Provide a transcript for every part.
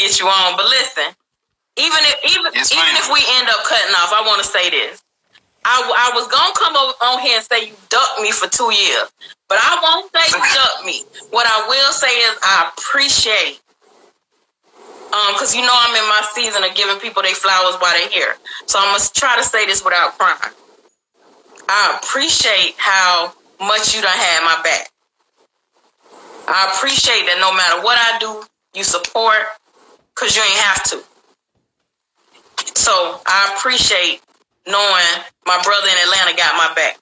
get you on. But listen, even if we end up cutting off, I want to say this. I was gonna come on here and say you ducked me for 2 years, but I won't say you ducked me. What I will say is I appreciate, because you know I'm in my season of giving people their flowers while they're here. So I'm gonna try to say this without crying. I appreciate how much you done had my back. I appreciate that no matter what I do, you support, because you ain't have to. So I appreciate knowing my brother in Atlanta got my back.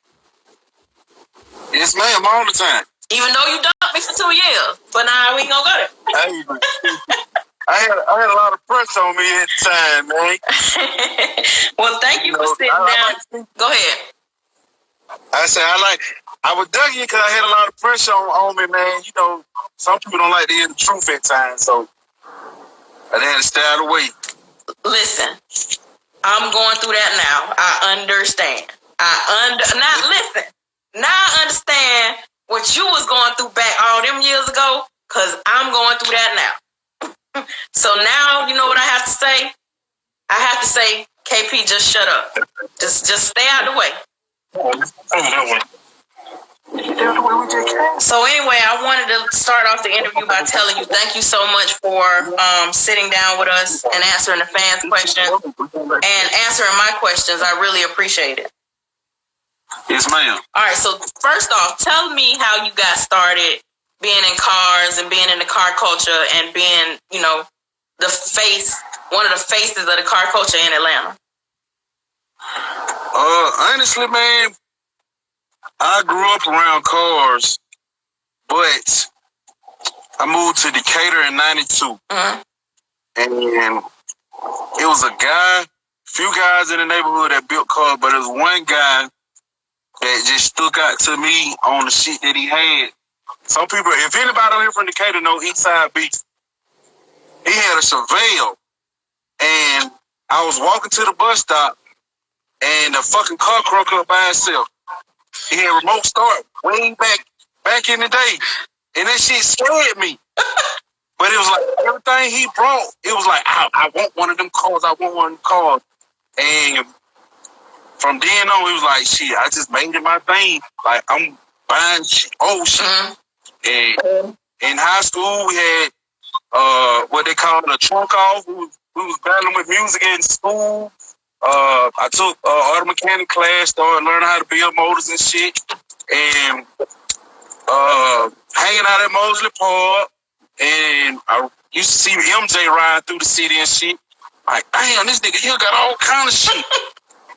Yes, ma'am, all the time. Even though you dumped me for 2 years, but now we ain't gonna go there. I had a lot of pressure on me at the time, man. Well, thank you for sitting down. Go ahead. I said I was ducking because I had a lot of pressure on me, man. You know, some people don't like to hear the truth at times, so I had to stay out of the way. Listen, I'm going through that now. I understand. Now I understand what you was going through back all them years ago, because I'm going through that now. So now, you know what I have to say? I have to say, KP, just shut up. Just stay out of the way. So anyway, I wanted to start off the interview by telling you thank you so much for sitting down with us and answering the fans' questions and answering my questions. I really appreciate it. Yes, ma'am. All right, so first off, tell me how you got started being in cars and being in the car culture and being, you know, one of the faces of the car culture in Atlanta. Honestly, man, I grew up around cars, but I moved to Decatur in 92. Mm-hmm. And it was few guys in the neighborhood that built cars, but there was one guy that just stuck out to me on the shit that he had. Some people, if anybody here from Decatur know Eastside Beats, he had a Chevelle, and I was walking to the bus stop, and the fucking car crunk up by itself. He had remote start way back in the day, and that shit scared me. But it was like everything he brought, it was like, I want one of them cars, And from then on, it was like, shit, I just made it my thing. Like, I'm buying shit. Oh, shit. Mm-hmm. And in high school, we had what they call a trunk off. We was battling with music in school. I took auto mechanic class, started learning how to build motors and shit. And hanging out at Mosley Park. And I used to see MJ riding through the city and shit. Like, damn, this nigga here got all kind of shit.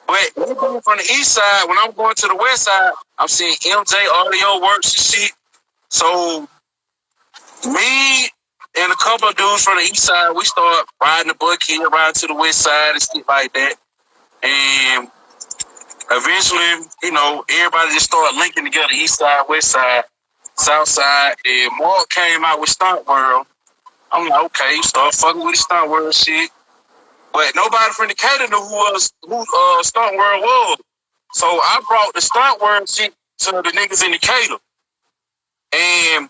But from the east side, when I'm going to the west side, I'm seeing MJ Audio Works and shit. So me and a couple of dudes from the east side, we start riding the Buckhead, riding to the west side and shit like that. And eventually, you know, everybody just started linking together, east side, west side, south side. And Mark came out with Stunt World. I'm like, okay, start fucking with the Stunt World shit. But nobody from Decatur knew who Stunt World was. So I brought the Stunt World shit to the niggas in Decatur. And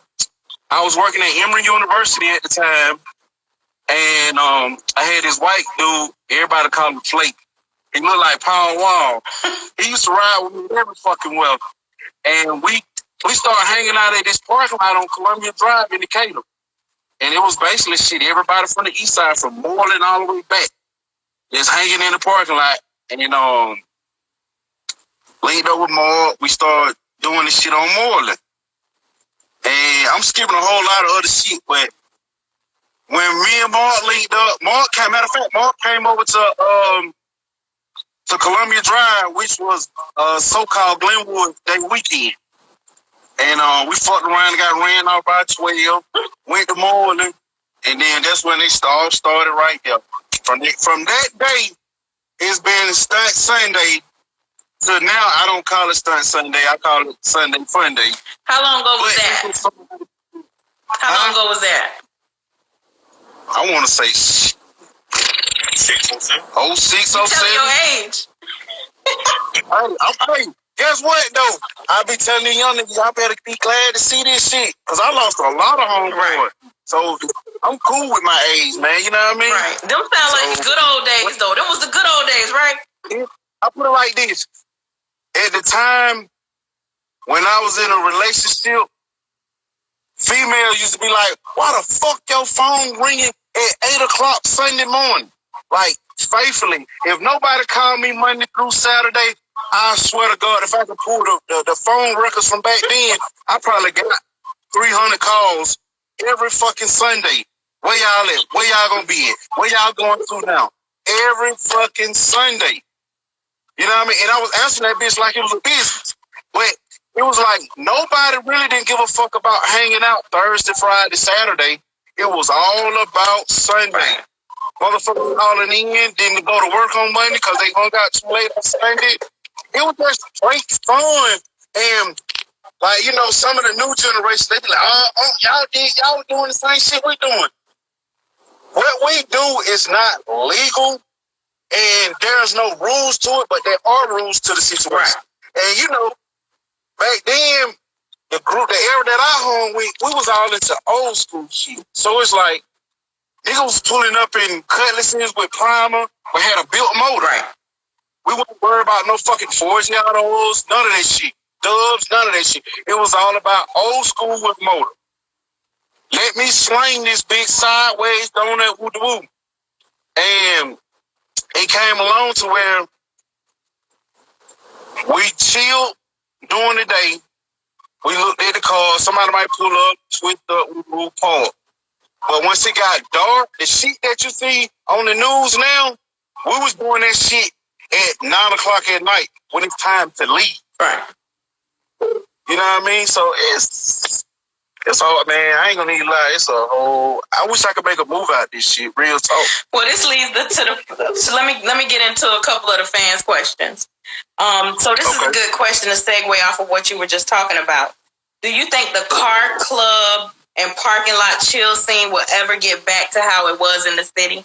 I was working at Emory University at the time. And I had this white dude, everybody called him Flake. He looked like Paul Wall. He used to ride with me every fucking well. And we started hanging out at this parking lot on Columbia Drive in Decatur. And it was basically shit, everybody from the east side, from Moreland all the way back, just hanging in the parking lot. And, you know, linked up with Mark. We started doing this shit on Moreland. And I'm skipping a whole lot of other shit, but when me and Mark linked up, Mark came over to Columbia Drive, which was so-called Glenwood Day weekend. And we fucked around and got ran off by 12, went to Moreland, and then that's when they started right there. From that day, it's been Stunt Sunday. So now I don't call it Stunt Sunday, I call it Sunday Fun Day. How long ago was that? How long ago was that? I want to say 06, 07. Tell your age. I'm Guess what, though? I be telling the young niggas, y'all better be glad to see this shit. Because I lost a lot of homeboys. Right. So, I'm cool with my age, man. You know what I mean? Right. Them sound like the good old days, though. Them was the good old days, right? I put it like this. At the time when I was in a relationship, females used to be like, why the fuck your phone ringing at 8 o'clock Sunday morning? Like, faithfully. If nobody called me Monday through Saturday, I swear to God, if I could pull the phone records from back then, I probably got 300 calls every fucking Sunday. Where y'all at? Where y'all gonna be at? Where y'all going to now? Every fucking Sunday. You know what I mean? And I was answering that bitch like it was a business. But it was like nobody really didn't give a fuck about hanging out Thursday, Friday, Saturday. It was all about Sunday. Motherfuckers calling in, didn't go to work on Monday because they hung out too late on Sunday. It was just great fun. And like, you know, some of the new generation, they be like, y'all doing the same shit we doing. What we do is not legal, and there's no rules to it, but there are rules to the situation. Right. And you know, back then, the era that I hung with, we was all into old school shit. So it's like, niggas was pulling up in cutlasses with primer. We had a built motor. Right. We wouldn't worry about no fucking Forgiatos, none of that shit. Dubs, none of that shit. It was all about old school with motor. Let me sling this big sideways, donut, woo-de-woo. And it came along to where we chilled during the day. We looked at the car. Somebody might pull up, switch up, woo-de-woo, park. But once it got dark, the shit that you see on the news now, we was doing that shit at 9 o'clock at night when it's time to leave. Right. You know what I mean? So it's hard, man. I ain't gonna need to lie. It's a whole. I wish I could make a move out this shit. Real talk. Well, this leads to the. So let me get into a couple of the fans' questions. So this is a good question to segue off of what you were just talking about. Do you think the car club and parking lot chill scene will ever get back to how it was in the city?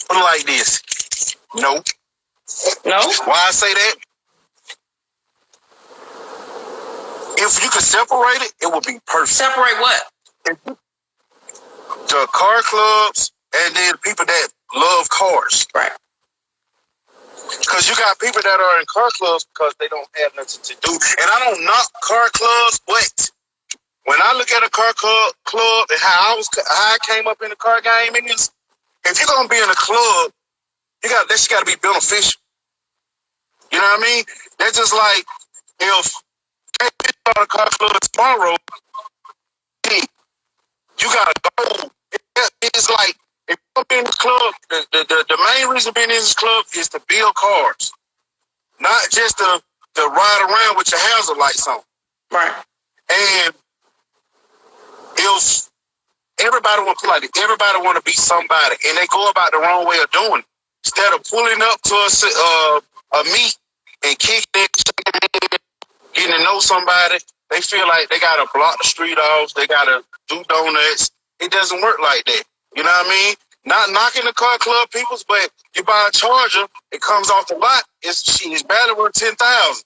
Put it like this. No. No? Why I say that? If you could separate it, it would be perfect. Separate what? The car clubs and then people that love cars. Right. Because you got people that are in car clubs because they don't have nothing to do. And I don't knock car clubs, but when I look at a car club and how I came up in the car game is, if you're gonna be in a club, that shit gotta be beneficial. You know what I mean? That's just like if you start a car club tomorrow, you gotta go. It's like if you're in this club, the main reason being in this club is to build cars, not just to ride around with your hazard lights on. Right. And if everybody want to like everybody want to be somebody, and they go about the wrong way of doing it. Instead of pulling up to a meet and kicking it, getting to know somebody, they feel like they gotta block the street off. They gotta do donuts. It doesn't work like that. You know what I mean? Not knocking the car club peoples, but you buy a Charger, it comes off the lot. It's barely worth $10,000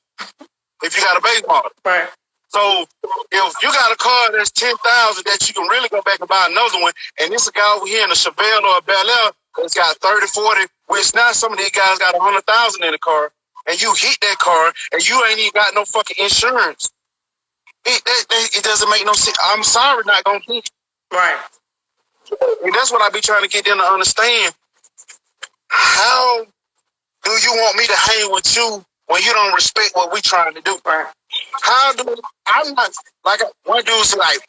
if you got a base model. Right. So if you got a car that's $10,000 that you can really go back and buy another one, and this a guy over here in a Chevelle or a Bel Air that's got 30, 40, which now some of these guys got 100,000 in the car, and you hit that car and you ain't even got no fucking insurance. It doesn't make no sense. I'm sorry, not gonna hit you. Right. And that's what I be trying to get them to understand. How do you want me to hang with you when you don't respect what we trying to do? Right. I'm not, like, one dude's like,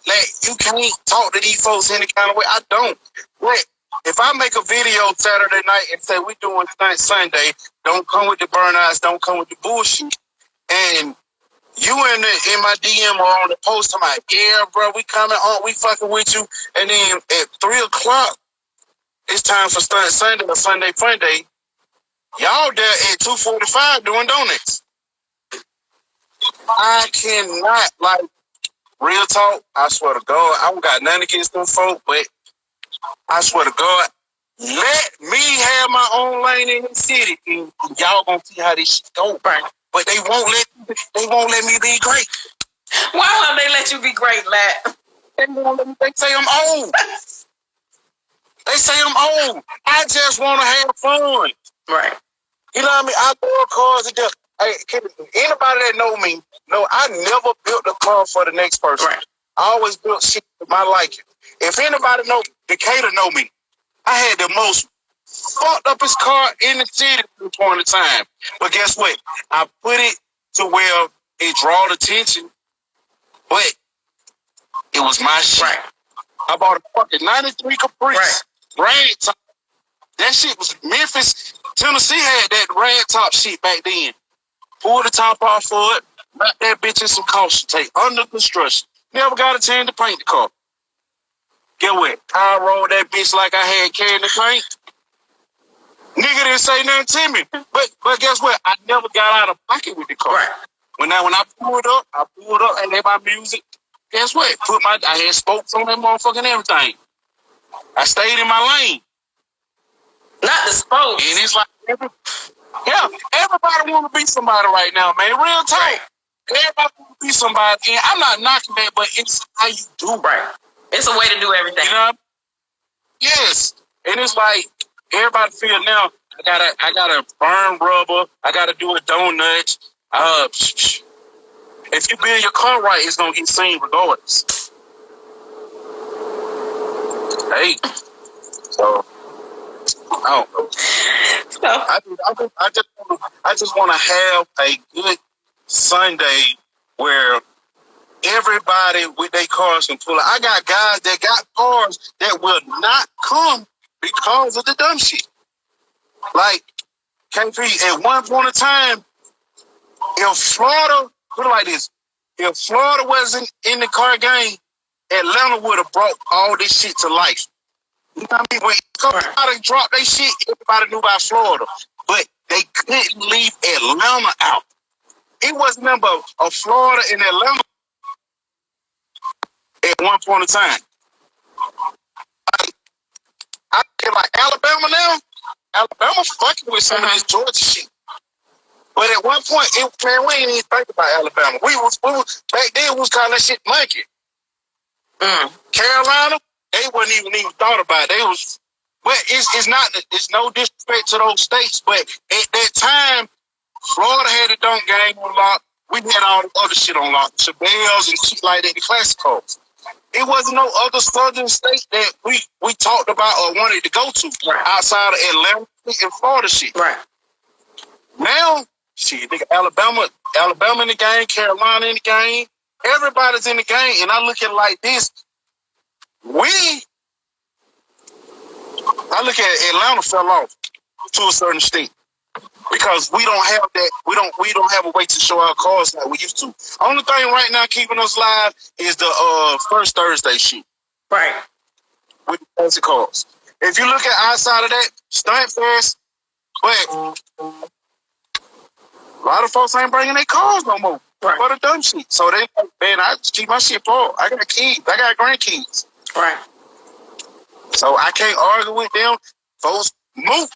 you can't talk to these folks any kind of way. I don't. But if I make a video Saturday night and say we doing Sunday, don't come with the burnouts, don't come with the bullshit, and you in my DM or on the post, I'm like, yeah, bro, we coming on, we fucking with you, and then at 3 o'clock, it's time for Sunday or Sunday Fun Day. Y'all there at 2:45 doing donuts. I cannot, like, real talk, I swear to God, I don't got nothing against them folk, but I swear to God, Let me have my own lane in the city, and y'all gonna see how this shit go. Right. But they won't let me be great. Why won't they let you be great, Lat? They say I'm old. They say I'm old. I just want to have fun. Right. You know what I mean? I build cars and just, hey, anybody that know me, know I never built a car for the next person. Right. I always built shit for my liking. If anybody know, Decatur know me. I had the most fucked up his car in the city at one point in time. But guess what? I put it to where it drawed attention, but it was my shit. Right. I bought a fucking 93 Caprice. Rag top. That shit was Memphis, Tennessee had that rag top shit back then. Pulled the top off for it, wrapped that bitch in some caution tape, under construction. Never got a chance to paint the car. Get what? I rolled that bitch like I had carrying the paint. Nigga didn't say nothing to me. But guess what? I never got out of pocket with the car. Right. When I pulled up and let my music. Guess what? I had spokes on that motherfucking everything. I stayed in my lane. Not the spokes. And it's like, everybody want to be somebody right now, man. Real talk. Right. Everybody want to be somebody. And I'm not knocking that, but it's how you do. Right. It's a way to do everything. You know? Yes. And it's like, everybody feel now, I gotta burn rubber. I gotta do a donut. If you build your car right, it's gonna get seen regardless. Hey. So, I don't know. I just want to have a good Sunday where everybody with their cars can pull out. I got guys that got cars that will not come because of the dumb shit. Like, KP, at one point in time, if Florida, put it like this, if Florida wasn't in the car game, Atlanta would have brought all this shit to life. You know what I mean? When somebody dropped their shit, everybody knew about Florida. But they couldn't leave Atlanta out. It wasn't number of Florida and Atlanta at one point in time. I feel like Alabama now. Alabama fucking with some of this Georgia shit. But at one point, we ain't even think about Alabama. We was back then. We was calling that shit monkey. Carolina, they wasn't even thought about it. They was, but it's no disrespect to those states. But at that time, Florida had the dunk game on lock. We had all the other shit on lock, Chabelles and shit like that, the classicals. It wasn't no other southern state that we talked about or wanted to go to outside of Atlanta and Florida shit. Right. Now, shit, nigga, Alabama in the game, Carolina in the game, everybody's in the game, and I look at it like this. I look at Atlanta fell off to a certain extent because we don't have that. We don't have a way to show our cars like we used to. Only thing right now keeping us live is the First Thursday shit. Right. With the fancy cars. If you look at outside of that, Stunt Fest, but a lot of folks ain't bringing their cars no more. Right. For the dumb shit. So they like, man, I just keep my shit full. I got kids. I got grandkids. Right. So I can't argue with them. Folks, move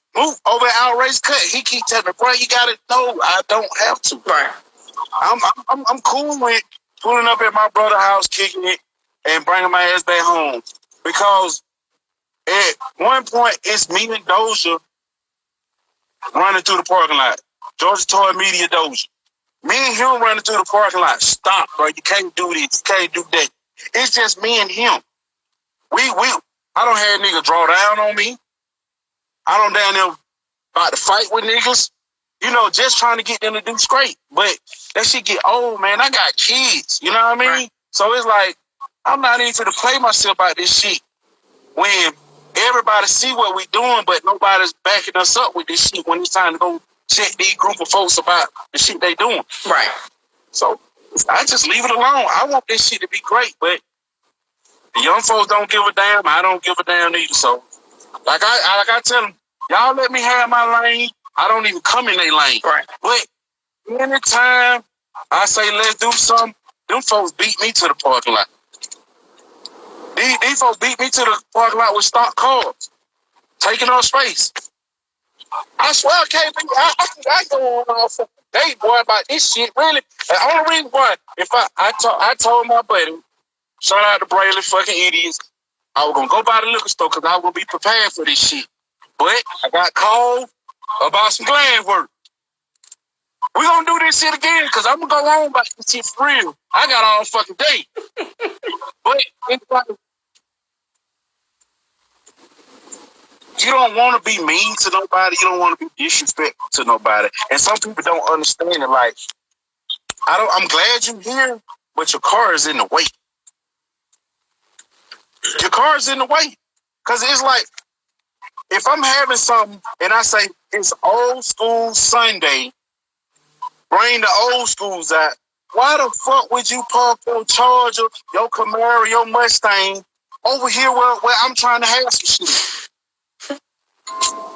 over outrageous cut. He keep telling me, bro, you gotta know I don't have to. Right. I'm cool with pulling up at my brother's house, kicking it, and bringing my ass back home. Because at one point, it's me and Doja running through the parking lot. Georgia Toy Media Doja. Me and him running through the parking lot. Stop, bro. You can't do this. You can't do that. It's just me and him. I don't have niggas draw down on me. I don't down there about to fight with niggas. You know, just trying to get them to do straight. But that shit get old, man. I got kids. You know what I mean? Right. So it's like, I'm not even to play myself about this shit when everybody see what we doing, but nobody's backing us up with this shit when it's time to go check these group of folks about the shit they doing. Right. So I just leave it alone. I want this shit to be great, but the young folks don't give a damn. I don't give a damn either. So like I tell them, y'all let me have my lane. I don't even come in their lane. Right. But anytime I say let's do something, them folks beat me to the parking lot. These folks beat me to the parking lot with stock cars. taking up space. I swear I can't be. I go on all fucking day, boy, about this shit. Really, the only reason why, if I told my buddy, shout out to Braylon, fucking idiots, I was gonna go by the liquor store because I was gonna be prepared for this shit. But I got called about some glass work. We gonna do this shit again because I'm gonna go on about this shit for real. I got all fucking day. But it's like, you don't want to be mean to nobody. You don't want to be disrespectful to nobody. And some people don't understand it. Like, I'm glad you're here, but your car is in the way. Your car is in the way. Because it's like, if I'm having something and I say it's old school Sunday, bring the old schools out. Why the fuck would you park your Charger, your Camaro, your Mustang over here where I'm trying to have some shit?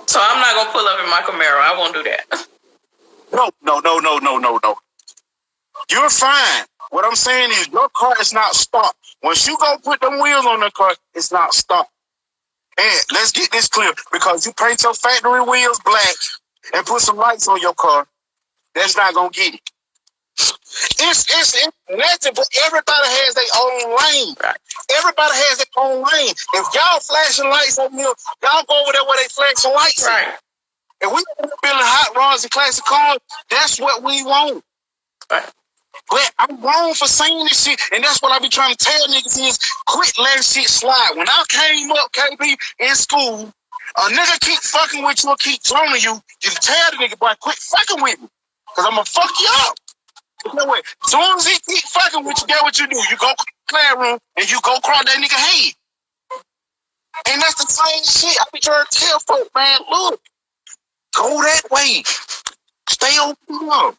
So I'm not gonna pull up in my Camaro. I won't do that. No. You're fine. What I'm saying is your car is not stopped. Once you go put them wheels on the car, it's not stopped. And let's get this clear, because you paint your factory wheels black and put some lights on your car, that's not gonna get it. It's nothing, but everybody has their own lane. Right. Everybody has their own lane. If y'all flashing lights on here, y'all go over there where they flashing lights. Right. If we building hot rods and classic cars, that's what we want. Right. But I'm wrong for saying this shit, and that's what I be trying to tell niggas is quit letting shit slide. When I came up, KB, in school, a nigga keep fucking with you or keep joining you, you tell the nigga, boy, quit fucking with me, because I'm going to fuck you up. You know what? As soon as he keep fucking with you, get what you do. You go to the classroom and you go cross that nigga head. And that's the same shit I be trying to tell folks, man, look, go that way. Stay on the road.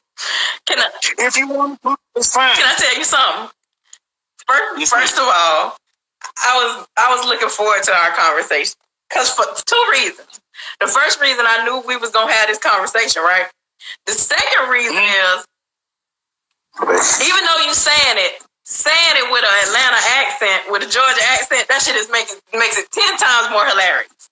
If you want to, it's fine. Can I tell you something? First of all, I was looking forward to our conversation because for two reasons. The first reason, I knew we was gonna have this conversation, right? The second reason is, even though you saying it with an Atlanta accent, with a Georgia accent, that shit makes it 10 times more hilarious.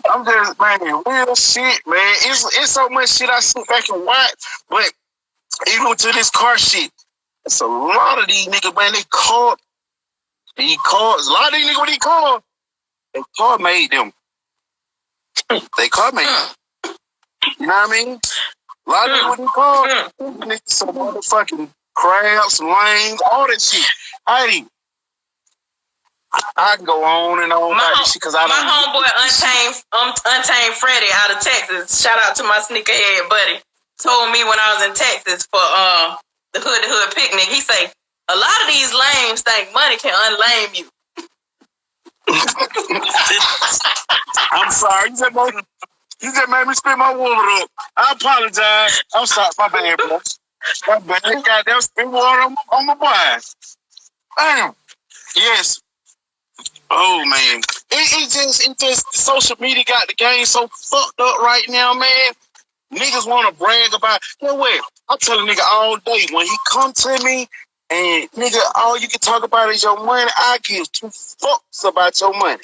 I'm just, man, real shit, man. It's so much shit I sit back and watch, but even to this car shit, it's a lot of these niggas, man, they caught these cars. A lot of these niggas with these cars, they car made them. They car made them. You know what I mean? A lot of niggas with these cars, niggas some motherfucking crabs, some lanes, all that shit. I can go on and on about this shit because my homeboy Untamed Freddie out of Texas, shout out to my sneakerhead buddy, told me when I was in Texas for the Hood to Hood picnic, he say, a lot of these lames think money can unlame you. I'm sorry. You just made me spit my water up. I apologize. I'm sorry. My bad, bro. My bad. Goddamn spit water on my boys. Damn. Yes. Oh, man. It just, social media got the game so fucked up right now, man. Niggas want to brag about, you know what? I tell a nigga all day, when he come to me, and nigga, all you can talk about is your money, I give two fucks about your money.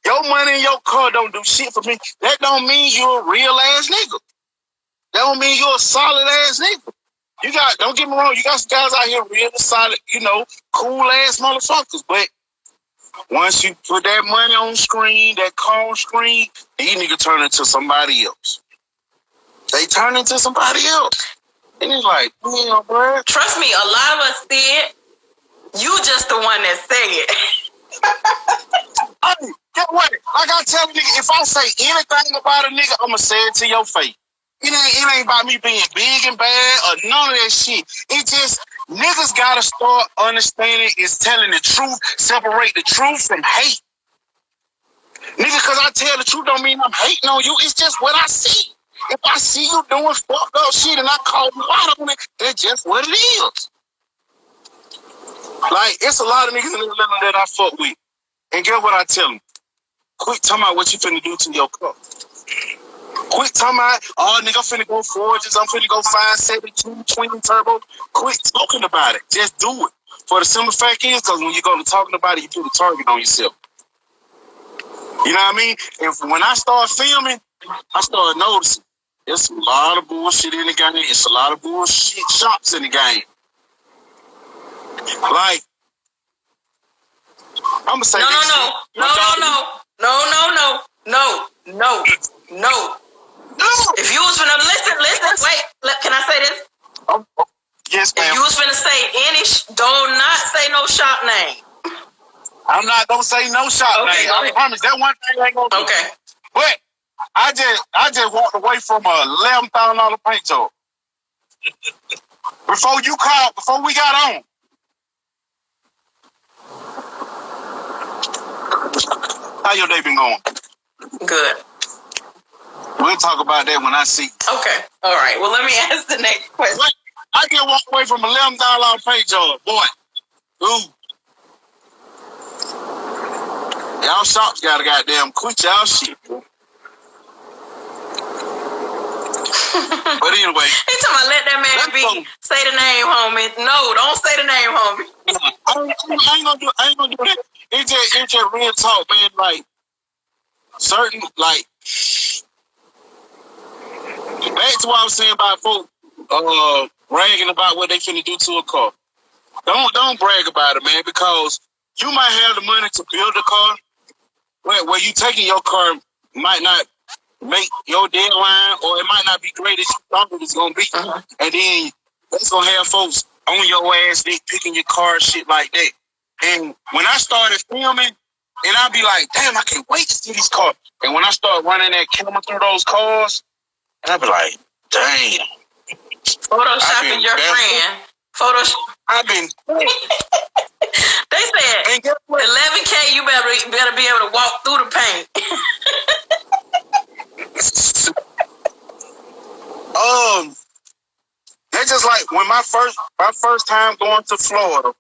Your money and your car don't do shit for me. That don't mean you're a real ass nigga. That don't mean you're a solid ass nigga. Don't get me wrong, you got some guys out here real solid, cool ass motherfuckers, but once you put that money on screen, that car on screen, these niggas turn into somebody else. They turn into somebody else. And it's like, bro. Trust me, a lot of us see it. You just the one that say it. Hey, get what? Like I tell a nigga, if I say anything about a nigga, I'ma say it to your face. It ain't about me being big and bad or none of that shit. It just, niggas gotta start understanding is telling the truth, separate the truth from hate. Nigga, cause I tell the truth don't mean I'm hating on you. It's just what I see. If I see you doing fucked up shit and I call you out on it, that's just what it is. Like, it's a lot of niggas in the living that I fuck with. And get what I tell them. Quit talking about what you finna do to your car. Quit talking about, oh, nigga, I'm finna go forges. I'm finna go 572 twin turbo. Quit talking about it. Just do it. For the simple fact is, because when you go to talking about it, you put a target on yourself. You know what I mean? When I start filming, I start noticing there's a lot of bullshit in the game. It's a lot of bullshit shops in the game. Like, I'm gonna say no. If you was finna listen, wait. Can I say this? Oh, yes, ma'am. If you was finna say do not say no shop name. I'm not gonna say no shop name. I promise that one thing I ain't gonna do. Okay. But I just walked away from a $11,000 paint job. Before we got on. How your day been going? Good. We'll talk about that when I see you. Okay. All right. Well, let me ask the next question. I just walked away from $11,000 paint job, boy. Ooh. Y'all shops got a goddamn quit y'all shit. But anyway. He talking about let that man be. Say the name, homie. No, don't say the name, homie. I ain't gonna do that. It's just real talk, man. Like, certain, like, back to what I was saying about folks bragging about what they finna do to a car. Don't brag about it, man, because you might have the money to build a car where you taking your car might not make your deadline, or it might not be great as you thought it was gonna be. And then that's gonna have folks on your ass, they picking your car, shit like that. And when I started filming, and I'd be like, damn, I can't wait to see these cars. And when I start running that camera through those cars, and I'd be like, damn. Photoshopping your friend. Photoshop. I've been. They said 11K. You better be able to walk through the paint. That's just like when my first time going to Florida,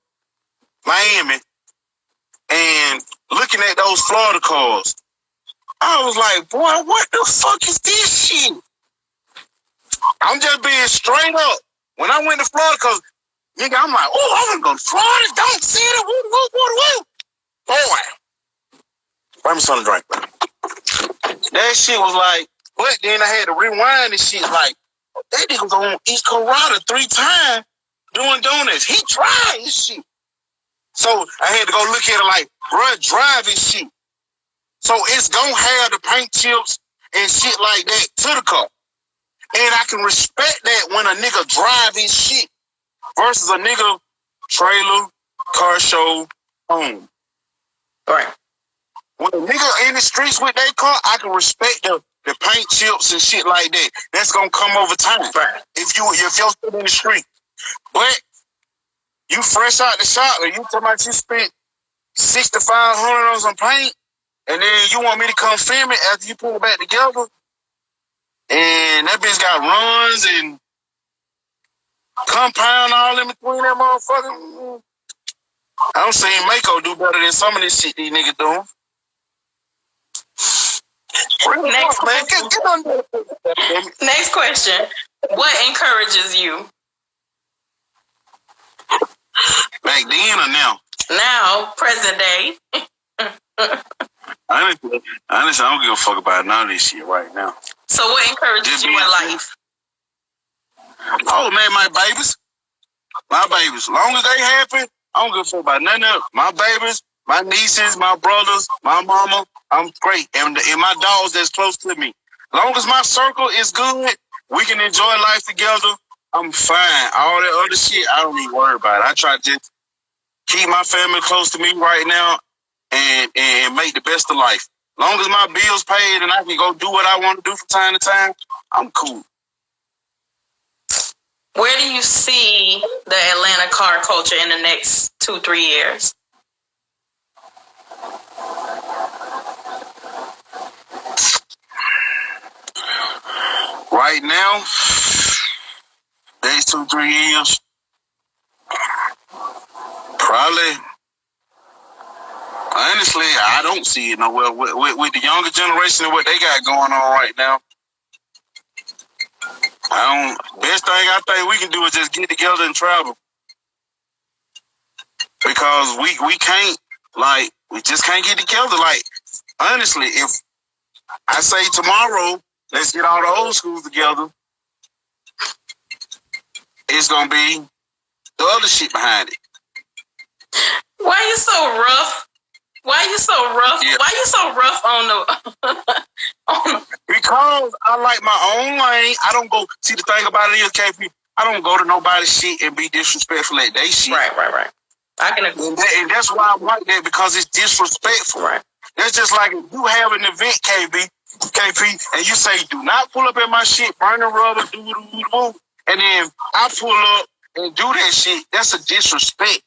Miami, and looking at those Florida cars, I was like, boy, what the fuck is this shit? I'm just being straight up. When I went to Florida, because nigga, I'm like, oh, I'm gonna go to Florida, don't see it, woo. Boy. Buy me something to drink. That shit was like, but then I had to rewind this shit like, that nigga was on East Colorado 3 times doing donuts. He tried this shit. So I had to go look at it like, bruh, driving shit. So it's gonna have the paint chips and shit like that to the car. And I can respect that when a nigga drive his shit versus a nigga trailer, car show, home. Right. When a nigga in the streets with that car, I can respect the paint chips and shit like that. That's gonna come over time. Right. If you're still in the street. But you fresh out the shop and you talking about you spent $600 to $500 on some paint, and then you want me to come film it after you put it back together, and that bitch got runs and compound all in between that motherfucker. I'm saying Mako do better than some of this shit these niggas doing. Next question. Next question. What encourages you? Back then or now? Now, present day. Honestly, I don't give a fuck about none of this shit right now. So what encourages you in life? Oh, man, my babies. My babies. As long as they happy, I don't give a fuck about nothing else. My babies, my nieces, my brothers, my mama, I'm great. And my dogs that's close to me. As long as my circle is good, we can enjoy life together, I'm fine. All that other shit, I don't even worry about it. I try to just keep my family close to me right now and make the best of life. As long as my bills paid and I can go do what I want to do from time to time, I'm cool. Where do you see the Atlanta car culture in the next 2-3 years? Right now, next 2-3 years, probably. Honestly, I don't see it nowhere with the younger generation and what they got going on right now. Best thing I think we can do is just get together and travel. Because we can't, we just can't get together. Like, honestly, if I say tomorrow, let's get all the old schools together, it's gonna be the other shit behind it. Why you so rough? Why you so rough? Yeah. Why you so rough on the? Because I like my own lane. I don't go. See, the thing about it is, KP, I don't go to nobody's shit and be disrespectful at they shit. Right. I can agree. And that's why I'm like that, because it's disrespectful. Right. That's just like if you have an event, KP, and you say, do not pull up at my shit, burn the rubber, and then I pull up and do that shit. That's a disrespect.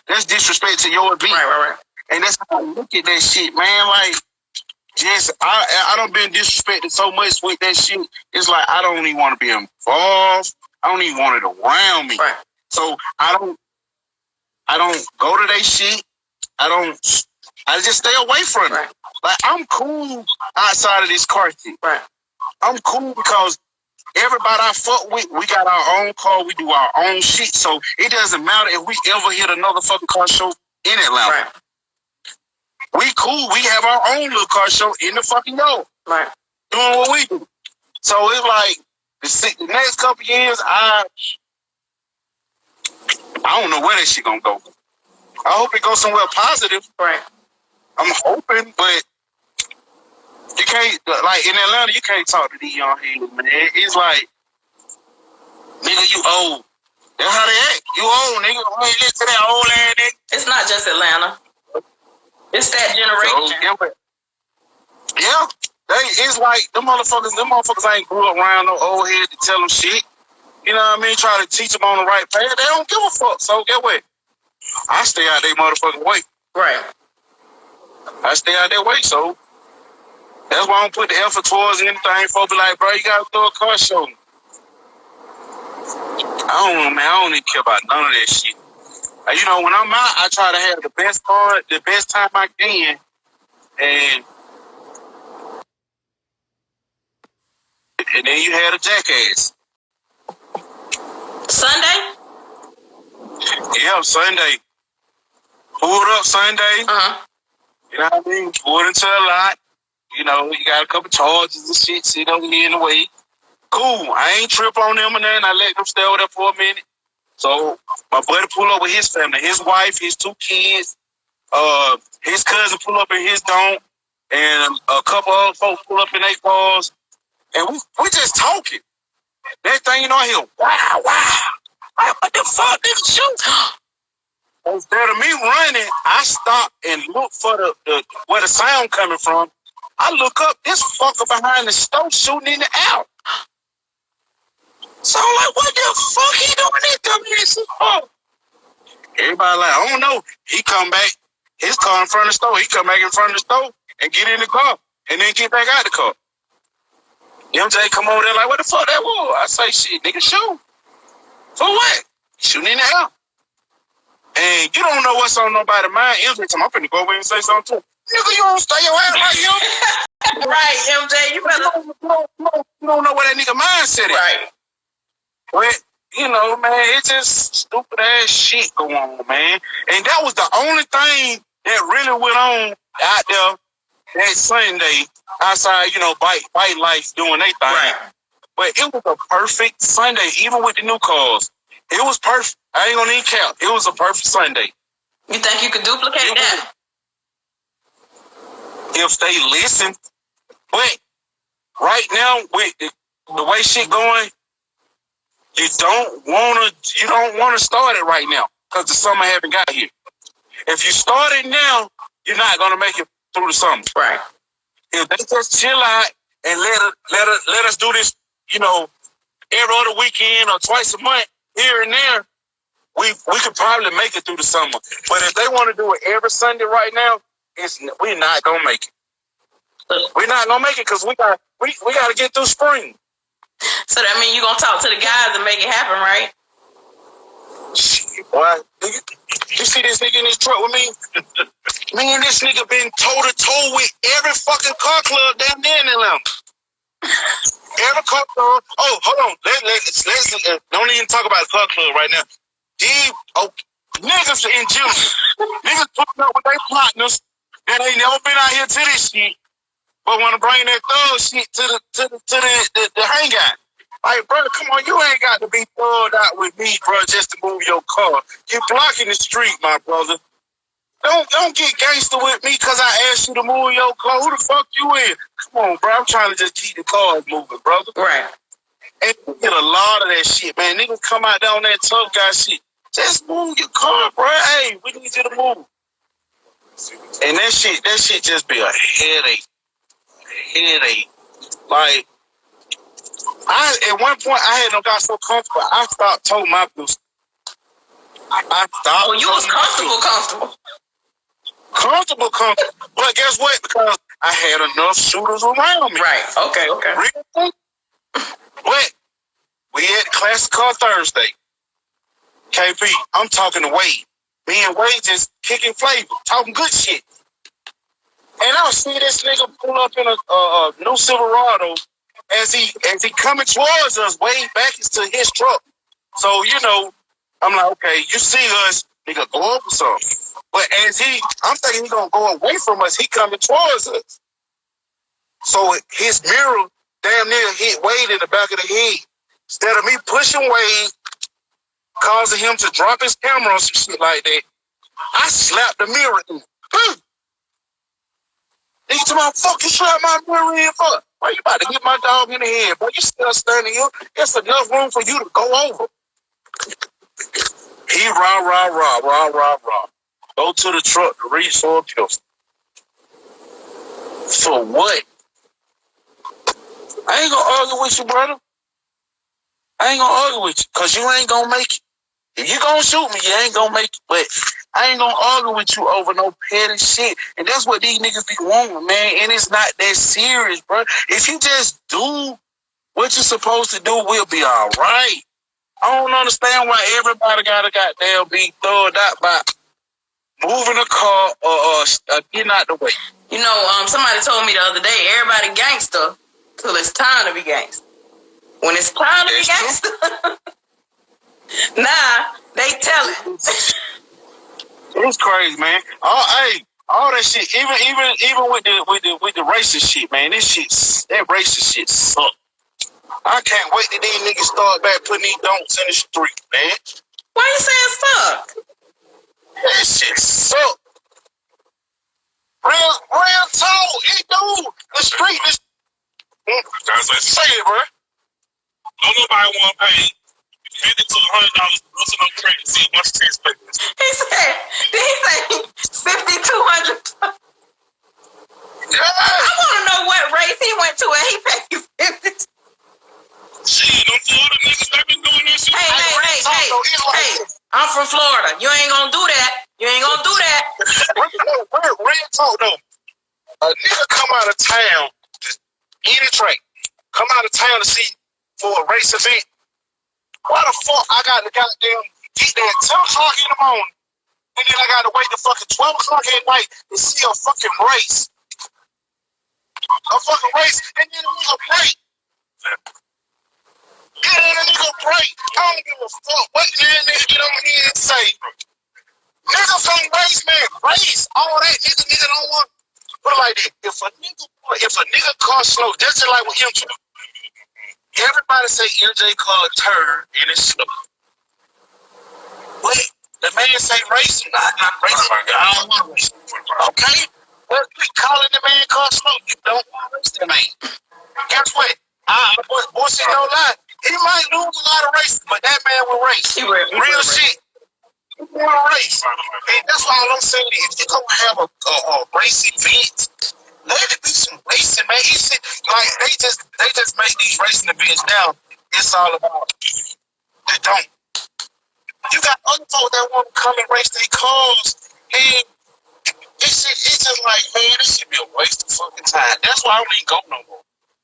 That's disrespect to your event. Right. And that's how I look at that shit, man. Like, just, I don't been disrespected so much with that shit. It's like, I don't even want to be involved. I don't even want it around me. Right. So I don't go to that shit. I just stay away from it. Right. Like, I'm cool outside of this car shit. Right. I'm cool because everybody I fuck with, we got our own car, we do our own shit. So it doesn't matter if we ever hit another fucking car show in Atlanta. Right. We cool. We have our own little car show in the fucking yard. Right. Doing what we do. So it's like the next couple years, I don't know where that shit gonna go. I hope it goes somewhere positive. Right. I'm hoping, but you can't, like in Atlanta, you can't talk to these young heads, man. It's like, nigga, you old. That's how they act. You old, nigga. You ain't listen to that old ass nigga. It's not just Atlanta. It's that generation. So, yeah. It's like them motherfuckers ain't grew up around no old head to tell them shit. You know what I mean? Try to teach them on the right path. They don't give a fuck. So get what? I stay out their motherfucking way. Right. I stay out their way, so that's why I don't put the effort towards anything. Folks be like, bro, you gotta throw a car show. I don't even care about none of that shit. You know, when I'm out, I try to have the best part, the best time I can, and then you had a jackass. Sunday? Yeah, Sunday. Pulled up Sunday. Uh-huh. You know what I mean? Pulled into a lot. You know, you got a couple charges and shit sitting over here in the way. Cool. I ain't trip on them and then I let them stay over there for a minute. So my buddy pull up with his family, his wife, his 2 kids, his cousin pull up in his dome, and a couple other folks pull up in their cars, and we just talking. That thing, you know, I hear, wow. Like, what the fuck, nigga, shoot? Instead of me running, I stop and look for the where the sound coming from. I look up, this fucker behind the stove shooting in the air. So I'm like, what the fuck he doing this dumbass? Oh. Everybody like, I don't know. He come back, his car in front of the store. He come back in front of the store and get in the car and then get back out the car. MJ come over there like, what the fuck that was? I say, shit, nigga, shoot. For what? Shooting in the air. And you don't know what's on nobody's mind. MJ tell me, I'm finna go over and say something too. Nigga, you don't stay your ass like him. Right, MJ, you better. You don't know where that nigga mindset is. Right. But, you know, man, it's just stupid ass shit going on, man. And that was the only thing that really went on out there that Sunday outside, you know, bike life doing their thing. Right. But it was a perfect Sunday, even with the new cars. It was perfect. I ain't gonna need count. It was a perfect Sunday. You think you could duplicate that? If they listen. But right now, with the way shit going, you don't wanna start it right now because the summer haven't got here. If you start it now, you're not gonna make it through the summer. Right. If they just chill out and let us do this, you know, every other weekend or twice a month, here and there, we could probably make it through the summer. But if they want to do it every Sunday right now, we're not gonna make it. We're not gonna make it because we got to get through spring. So that means you're gonna talk to the guys and make it happen, right? Shit, boy. You see this nigga in this truck with me? Me and this nigga been toe to toe with every fucking car club down there in Atlanta. Every car club. Oh, hold on. Let's don't even talk about the car club right now. These niggas in general, niggas putting up with their partners. They ain't never been out here to this shit, but want to bring that thug shit to the hangout. Like, bro, come on, you ain't got to be thugged out with me, bro, just to move your car. You blocking the street, my brother. Don't get gangster with me because I asked you to move your car. Who the fuck you in? Come on, bro. I'm trying to just keep the cars moving, brother. Right. And you get a lot of that shit, man. Niggas come out there on that tough guy shit. Just move your car, bro. Hey, we need you to move. And that shit just be a headache. Like, at one point, I had got so comfortable, I stopped toting my business. Oh, you was comfortable. Comfortable. But guess what? Because I had enough shooters around me. Right. Okay. Really? But we had Classic Car Thursday. KP, I'm talking to Wade. Me and Wade just kicking flavor, talking good shit. And I see this nigga pull up in a new Silverado as he coming towards us. Wade back into his truck. So, you know, I'm like, okay, you see us, nigga, go over something. But I'm thinking he gonna go away from us. He coming towards us. So his mirror damn near hit Wade in the back of the head. Instead of me pushing Wade, causing him to drop his camera or some shit like that, I slapped the mirror in. Nigga, to my fuck, you slapped my mirror in for? Why you about to hit my dog in the head, bro? You still standing here. There's enough room for you to go over. He rah. Go to the truck to reach for a pistol. For what? I ain't gonna argue with you, brother. I ain't gonna argue with you, because you ain't gonna make it. If you gonna shoot me, you ain't gonna make it. But I ain't gonna argue with you over no petty shit. And that's what these niggas be wanting, man. And it's not that serious, bro. If you just do what you're supposed to do, we'll be all right. I don't understand why everybody gotta goddamn be thugged out by moving a car or getting out the way. You know, somebody told me the other day, everybody gangster till it's time to be gangster. When it's time to be gangster, nah, they tell it. It's crazy, man. All that shit, even with the racist shit, man. That racist shit suck. I can't wait till these niggas start back putting these don'ts in the street, man. Why you saying fuck? That shit suck. Real talk, it do. The street is. That's what I say, bro. Don't nobody want to pay $50 to $100 to go to no credit to see a bunch of tax papers. Did he say 5,200? Yeah. I want to know what race he went to and he paid you 50. Shit, them Florida niggas, they been doing this shit. Hey, I'm from Florida. You ain't gonna do that. Real talk, though. A nigga come out of town, just any track, come out of town to see for a race event. Why the fuck I got to goddamn get there at 10 o'clock in the morning, and then I got to wait to fucking 12 o'clock at night to see a fucking race? And then a nigga break. I don't give a fuck what nigga get on here and say. Niggas don't race, man. Race. All that nigga don't want. Put it like that. If a nigga car slow, that's just like with him. Everybody say MJ car turn and it's slow. Wait, the man say racing, not racing. I don't want to race. Okay? But we calling the man car slow. You don't want to race the man. Guess what? Bullshit don't lie. He might lose a lot of races, but that man will race. Real shit. He will race. And that's why I'm saying, if you're going to have a race event, let it be some racing, man. Like, they just make these racing events now. It's all about they don't. You got other folks that want to come and race their cars, and it's just like, man, this should be a waste of fucking time. That's why I don't even go no more.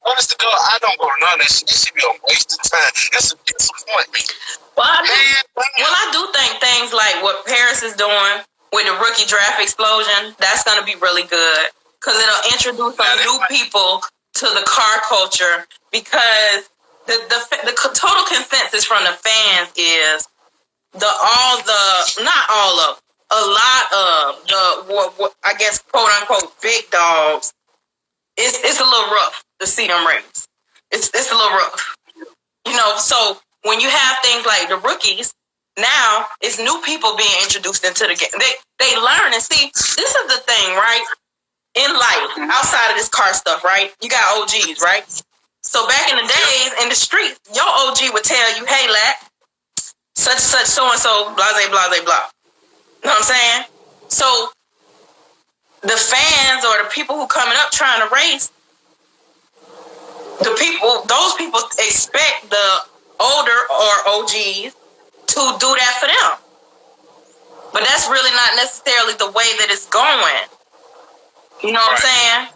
Honest to God, I don't go to none of this shit. This should be a waste of time. It's a disappointment. Well, I do think things like what Paris is doing with the rookie draft explosion, that's going to be really good. Because it'll introduce some new people to the car culture. Because the total consensus from the fans is not all of them, a lot of the I guess quote unquote big dogs, it's a little rough to see them race. It's a little rough. So when you have things like the rookies, now it's new people being introduced into the game. They learn and see. This is the thing, right? In life, outside of this car stuff, right? You got OGs, right? So back in the days, in the street, your OG would tell you, hey, Lat, such, so-and-so, blase, blase, blah. You know what I'm saying? So the fans or the people who coming up trying to race, those people expect the older or OGs to do that for them. But that's really not necessarily the way that it's going. You know what I'm saying?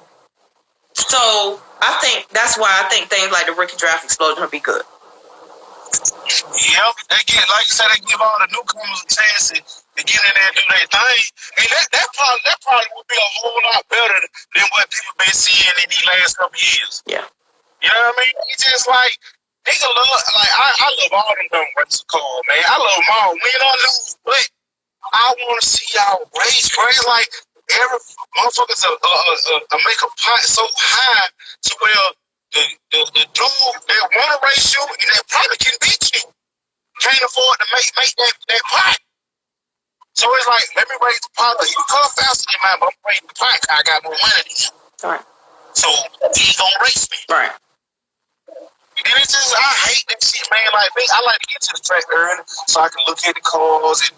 So I think that's why I think things like the rookie draft explosion will be good. Yep, they get, like you said, they give all the newcomers a chance to get in there and do their thing. And that probably would be a whole lot better than what people been seeing in these last couple years. Yeah. You know what I mean? It's just like, nigga love, like, I love all them dumb race cars, man. I love them all. Win or lose, but I want to see y'all race, bro. It's like, every motherfuckers make a pot so high to where the dude that want to race you and that probably can beat you can't afford to make that pot. So it's like, let me raise the pot. You come faster than mine, but I'm raising the pot because I got more money than you. Right. So he ain't gonna race me. Right. And it's just, I hate that shit, man. Like, me, I like to get to the track early so I can look at the cars and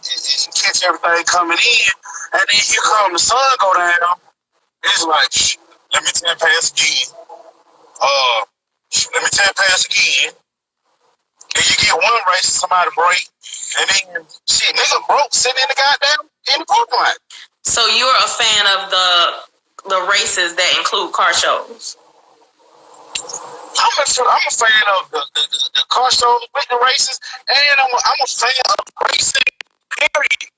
catch everything coming in. And then here come the sun go down. It's like, let me 10 pass again. Let me 10 pass again. And you get one race, somebody break. And then, shit, nigga broke sitting in the goddamn, in the parking lot. So you're a fan of the races that include car shows? I'm a fan of the car shows with the races, and I'm a fan of racing, period.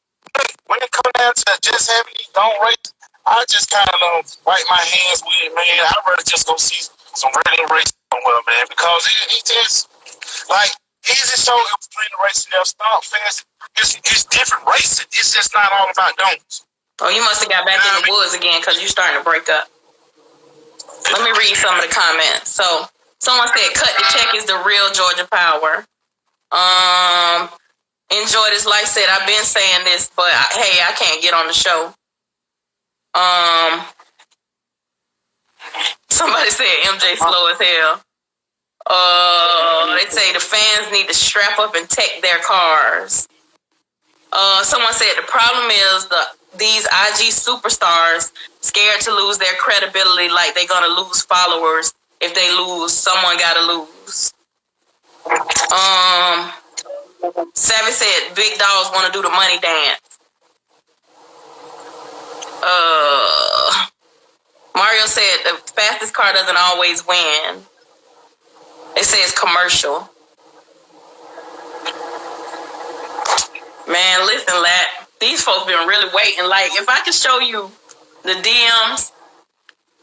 When it comes down to just having these don't race, I just kind of wipe my hands with it, man. I'd rather just go see some regular racing somewhere, man, because it just, like, easy show in between the racing there, Stomp Fest, it's different racing. It's just not all about don'ts. Oh, you must have got back in the woods again because you're starting to break up. Let me read some of the comments. So, someone said, cut the check is the real Georgia power. Enjoy this life said, I've been saying this, but hey, I can't get on the show. Somebody said MJ slow as hell. They say the fans need to strap up and take their cars. Someone said the problem is these IG superstars scared to lose their credibility, like they're gonna lose followers. If they lose, someone gotta lose. Savvy said big dogs want to do the money dance. Mario said the fastest car doesn't always win. It says commercial. Man, listen, Lat. These folks been really waiting. Like, if I could show you the DMs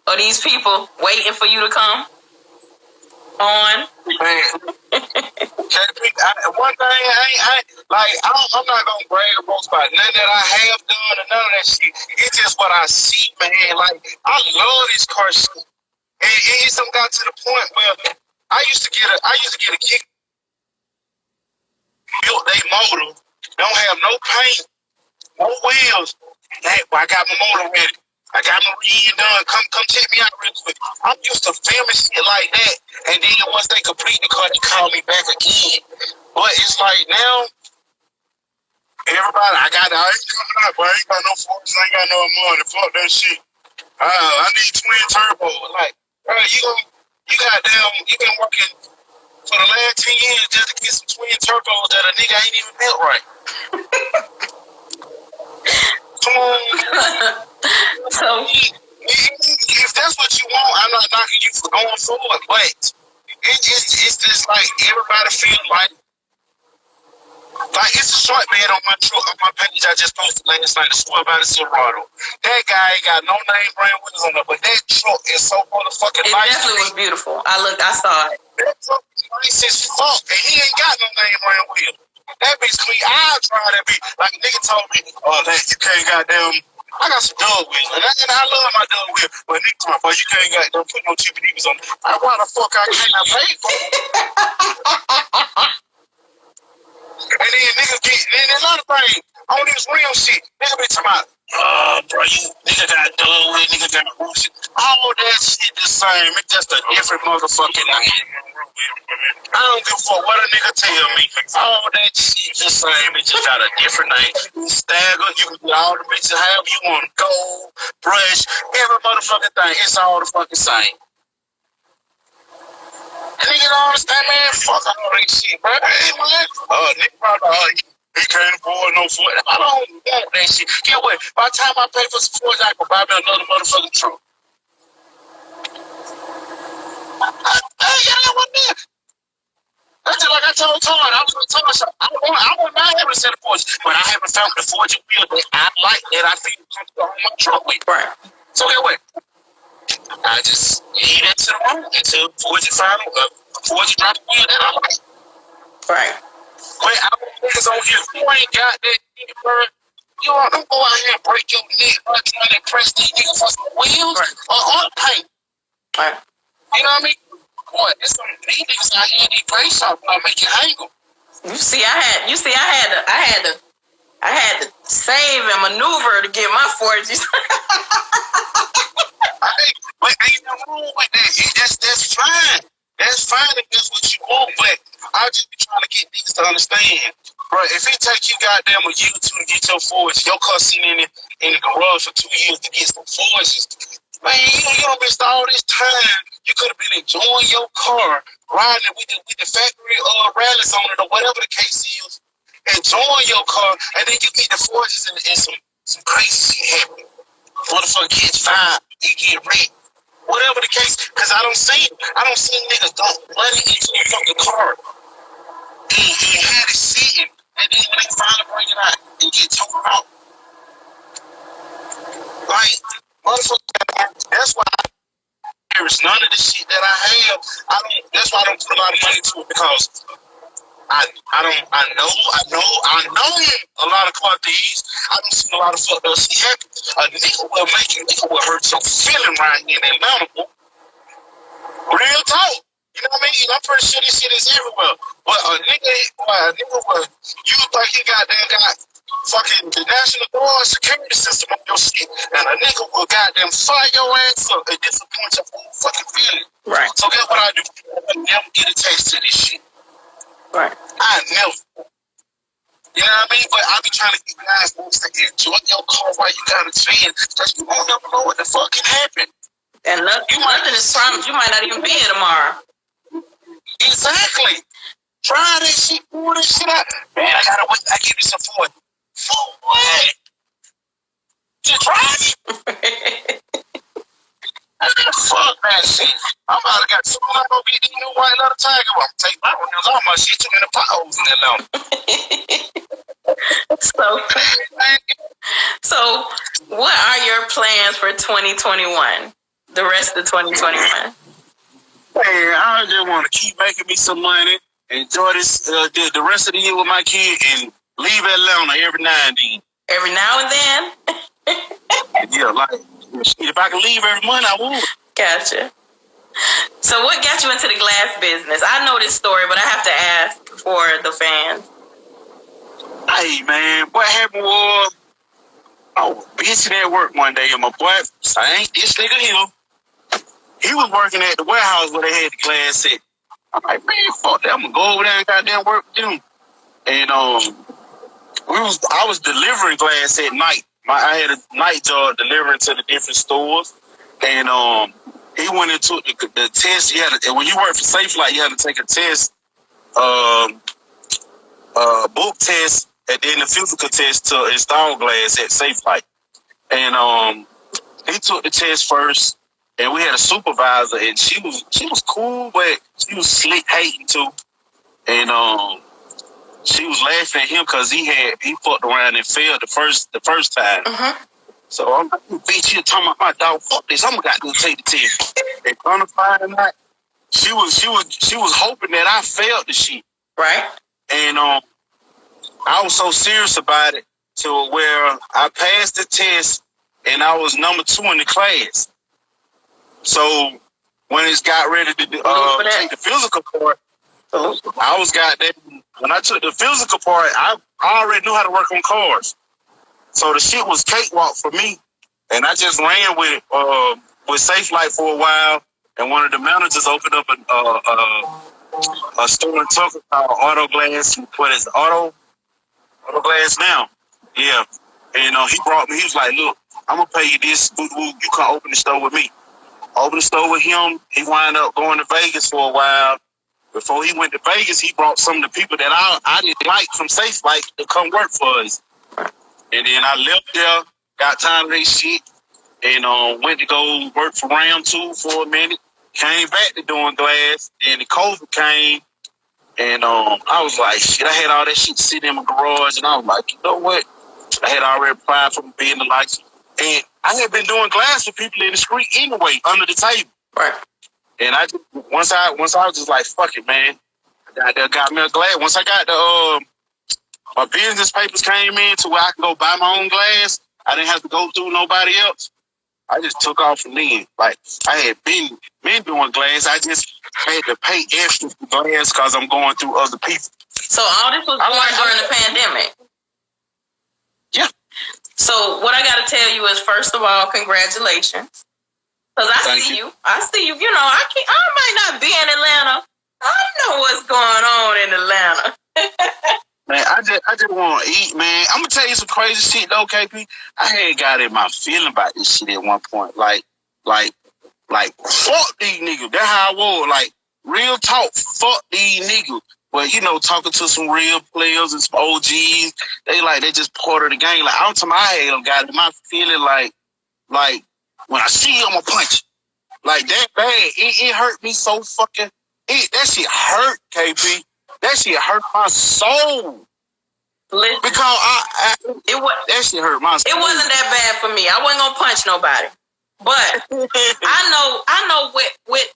of these people waiting for you to come on. Man. One thing, I'm not gonna brag or boast about none that I have done or none of that shit. It's just what I see, man. Like, I love this car shit. And it's got to the point where I used to get a kick. Built they motor, don't have no paint, no wheels. Hey, I got my motor ready. I got my read done. Come check me out real quick. I'm used to filming shit like that, and then once they complete the car, they call me back again. But it's like now, everybody, I ain't coming out, but I ain't got no force, I ain't got no money. Fuck that shit. I need twin turbo. Like, bro, you been working for the last 10 years just to get some twin turbos that a nigga ain't even built right. Come on. So, if that's what you want, I'm not knocking you for going forward, but it's just like everybody feels like it's a short man on my truck, on my page I just posted last night, the story about the Silverado. That guy ain't got no name brand wheels on it, but that truck is so motherfucking it nice. It definitely was beautiful. I saw it. That truck is nice as fuck, and he ain't got no name brand wheels. That bitch clean. I'll try that bitch. Like a nigga told me, oh, that you can't goddamn. I got some dog wheels, and I love my dog wheels. But nigga told me, you can't goddamn put no TBDs on. Why the fuck I can't? I pay for it. And then niggas get, and another thing, on this real shit, nigga be talking about, bro, you nigga got dog wheels, nigga got bullshit. All that shit the same. It's just a different motherfucking name. I don't give a fuck what a nigga tell me. All that shit the same. It just got a different name. Stagger, you can do all the bitches however you want. Gold, brush, every motherfucking thing. It's all the fucking same. And nigga don't understand, man. Fuck all that shit, bro. Hey, man. Nigga probably, he can't afford no Ford. I don't want that shit. Get what? By the time I pay for some Fords, I can buy me another motherfucking truck. That's just like I told Todd. I was going to tell myself, I want my having a set of Fords, but I haven't found the Ford wheel that I like, that I feel comfortable on my truck with. Right. So get what? I just leave that to the room until Ford drop the wheel that I like. Right. But I don't niggas on here who ain't got that nigga, bro. You all don't go out here and break your neck by trying to impress these niggas for some wheels or on paint. Right. You know what I mean? Boy, there's some these niggas out here in these play shops gonna make you angle. I had to save and maneuver to get my 4Gs. But ain't no wrong with that. That's fine. That's fine if that's what you want, but I just be trying to get niggas to understand. Bro, if it take you goddamn a year or two to get your Fords, your car sitting in the garage for 2 years to get some Fords, man, you don't waste all this time. You could have been enjoying your car, riding with the factory rallies on it or whatever the case is, enjoying your car, and then you get the Fords and some crazy shit happen. Motherfucker catch fire, you get wrecked. Whatever the case, because I don't see niggas dump money into the fucking car and had it sitting, and then when they finally bring it out, it get torn out. Like, motherfucker, that's why there's none of the shit that I have. That's why I don't put a lot of money into it, because I know a lot of car thieves. I don't see a lot of fucked up shit happen. A nigga will hurt your feeling right here in Atlanta. Real talk. You know what I mean? I'm pretty sure this shit is everywhere. But a nigga will, you think he got fucking the National Guard security system on your shit, and a nigga will goddamn fire your ass up and disappoint your whole fucking feeling. Right. So guess what I do? I never get attached to this shit. Right. I never. You know what I mean? But I be trying to get guys to enjoy your car while you got a chance, because you won't never know what the fuck can happen. And nothing is promised. You might not even be here tomorrow. Exactly. Try this shit, pull this shit out. Man, I gotta wait. I give you some for it. For what? You try it? Fuck that shit. I'm about to got soon. I'm gonna be the new white leather tiger. I'm gonna take my wheels off my shit. Too many potholes in that long. So, what are your plans for 2021? The rest of 2021? Man, I just want to keep making me some money, enjoy this the rest of the year with my kid, and leave Atlanta every now and then. Every now and then? Yeah, like, if I could leave every month, I would. Gotcha. So what got you into the glass business? I know this story, but I have to ask for the fans. Hey, man, what happened was, I was bitching at work one day, and my boy, ain't this nigga here. He was working at the warehouse where they had the glass set. I'm like, man, fuck that. I'm going to go over there and goddamn work with them. And I was delivering glass at night. I had a night job delivering to the different stores. And he went into the test. When you work for SafeLight, you had to take a test, book test, and then the physical test to install glass at SafeLight. And he took the test first. And we had a supervisor, and she was cool, but she was slick hating too. And she was laughing at him because he fucked around and failed the first time. Uh-huh. So I'm like, bitch, you talking about my dog? Fuck this! I'm gonna go take the test. And on the Friday night, she was hoping that I failed the shit. Right. And I was so serious about it to where I passed the test and I was number 2 in the class. So when it's got ready to take the physical part, I was goddamn. When I took the physical part, I already knew how to work on cars. So the shit was cakewalk for me, and I just ran with Safe Light for a while. And one of the managers opened up a store in Tucker called Auto Glass. What is it? Auto Glass now? Yeah. And he brought me. He was like, "Look, I'm gonna pay you this. You can open the store with me." Open the store with him. He wound up going to Vegas for a while. Before he went to Vegas, he brought some of the people that I didn't like from Safe Light to come work for us. And then I left there, got tired of their shit, and went to go work for Ram 2 for a minute. Came back to doing glass, and the COVID came, and I was like, shit, I had all that shit sitting in my garage, and I was like, you know what? I had already applied for being the license. And I had been doing glass for people in the street anyway, under the table. Right. And I just, once I was just like, fuck it, man. I got me a glass. Once I got the my business papers came in to where I could go buy my own glass, I didn't have to go through nobody else. I just took off from then. Like, I had been doing glass. I just had to pay extra for glass because I'm going through other people. So all this was going during the pandemic? Yeah. So what I got to tell you is, first of all, congratulations. Because I see you. You know, I might not be in Atlanta. I know what's going on in Atlanta. Man, I just want to eat, man. I'm going to tell you some crazy shit, though, KP. I had got in my feeling about this shit at one point. Like, fuck these niggas. That's how I was. Like, real talk, fuck these niggas. But, you know, talking to some real players and some OGs, they just part of the game. Like, I'm to my head, I got in my feeling like, when I see you, I'm going to punch you. Like, that bad. It hurt me so fucking... That shit hurt, KP. That shit hurt my soul. Listen, because that shit hurt my soul. It wasn't that bad for me. I wasn't going to punch nobody. But I know with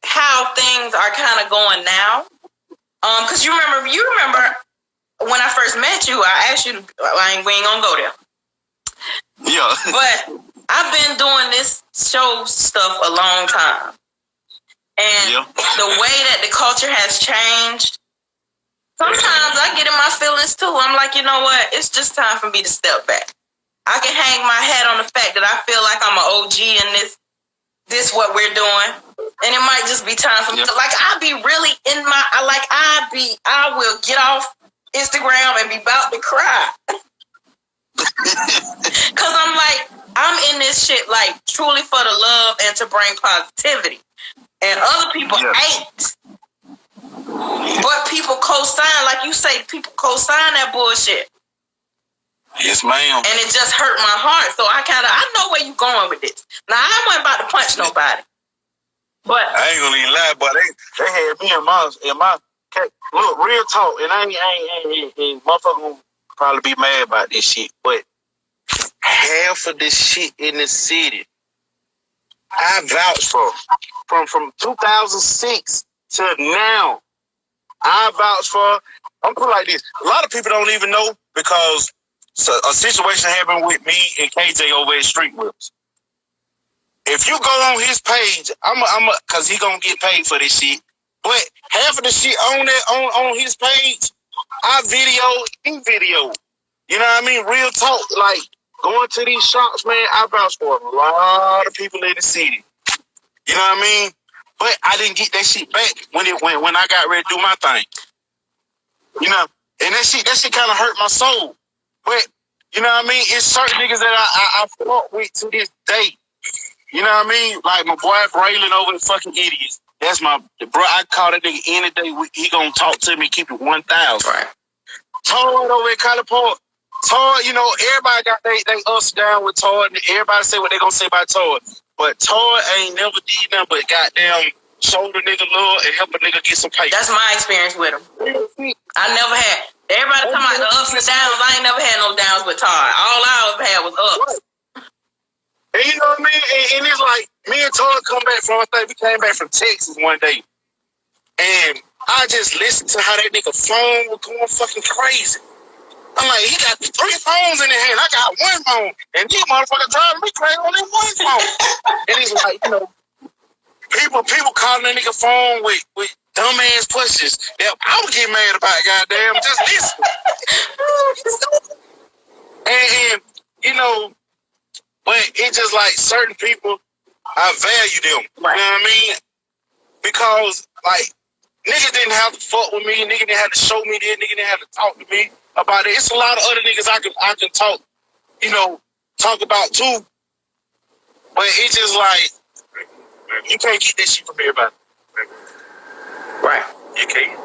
how things are kind of going now. Because you remember when I first met you, I asked you, we ain't going to go there. Yeah. But I've been doing this show stuff a long time. And the way that the culture has changed, sometimes I get in my feelings too. I'm like, you know what? It's just time for me to step back. I can hang my hat on the fact that I feel like I'm an OG in this what we're doing. And it might just be time for me to, like, I be really in my, I will get off Instagram and be about to cry. Because I'm like, I'm in this shit, like, truly for the love and to bring positivity. And other people ain't. But people co-sign, like you say, people co-sign that bullshit. Yes, ma'am. And it just hurt my heart. So I know where you going with this. Now, I wasn't about to punch nobody. But I ain't gonna even lie, but they had me in my look, real talk, and I ain't motherfucker gonna probably be mad about this shit, but half of this shit in the city, I vouch for. From 2006 to now, I vouch for. I'm put it like this. A lot of people don't even know because a situation happened with me and KJ over at Street Whips. If you go on his page, I'm cause he gonna get paid for this shit. But half of the shit on his page, I video. You know what I mean? Real talk. Like, going to these shops, man, I vouch for a lot of people in the city. You know what I mean? But I didn't get that shit back when I got ready to do my thing. You know, and that shit kind of hurt my soul. But you know what I mean? It's certain niggas that I fought with to this day. You know what I mean? Like my boy Braylon over the fucking idiots. That's my bro. I call that nigga any day. He gonna talk to me, keep it 1,000. Right. Todd over at College Park. Todd, you know, everybody got they ups down with Todd. Everybody say what they gonna say about Todd. But Todd ain't never did nothing but goddamn show the nigga love and help a nigga get some pay. That's my experience with him. I never had. Everybody come out the ups and downs. I ain't never had no downs with Todd. All I ever had was ups. And you know what I mean? And it's like, me and Todd come back from, I think we came back from Texas one day. And I just listened to how that nigga phone was going fucking crazy. I'm like, he got 3 phones in his hand. I got 1 phone. And these motherfuckers driving me crazy on that 1 phone. And he's like, you know, people calling that nigga phone with dumbass questions that I would get mad about, goddamn. Just listen. and you know, but it's just like certain people, I value them. Right. You know what I mean? Because, like, niggas didn't have to fuck with me. Niggas didn't have to show me this. Niggas didn't have to talk to me about it. It's a lot of other niggas I can talk, you know, talk about too. But it's just like, you can't get this shit from everybody. Right. You can't.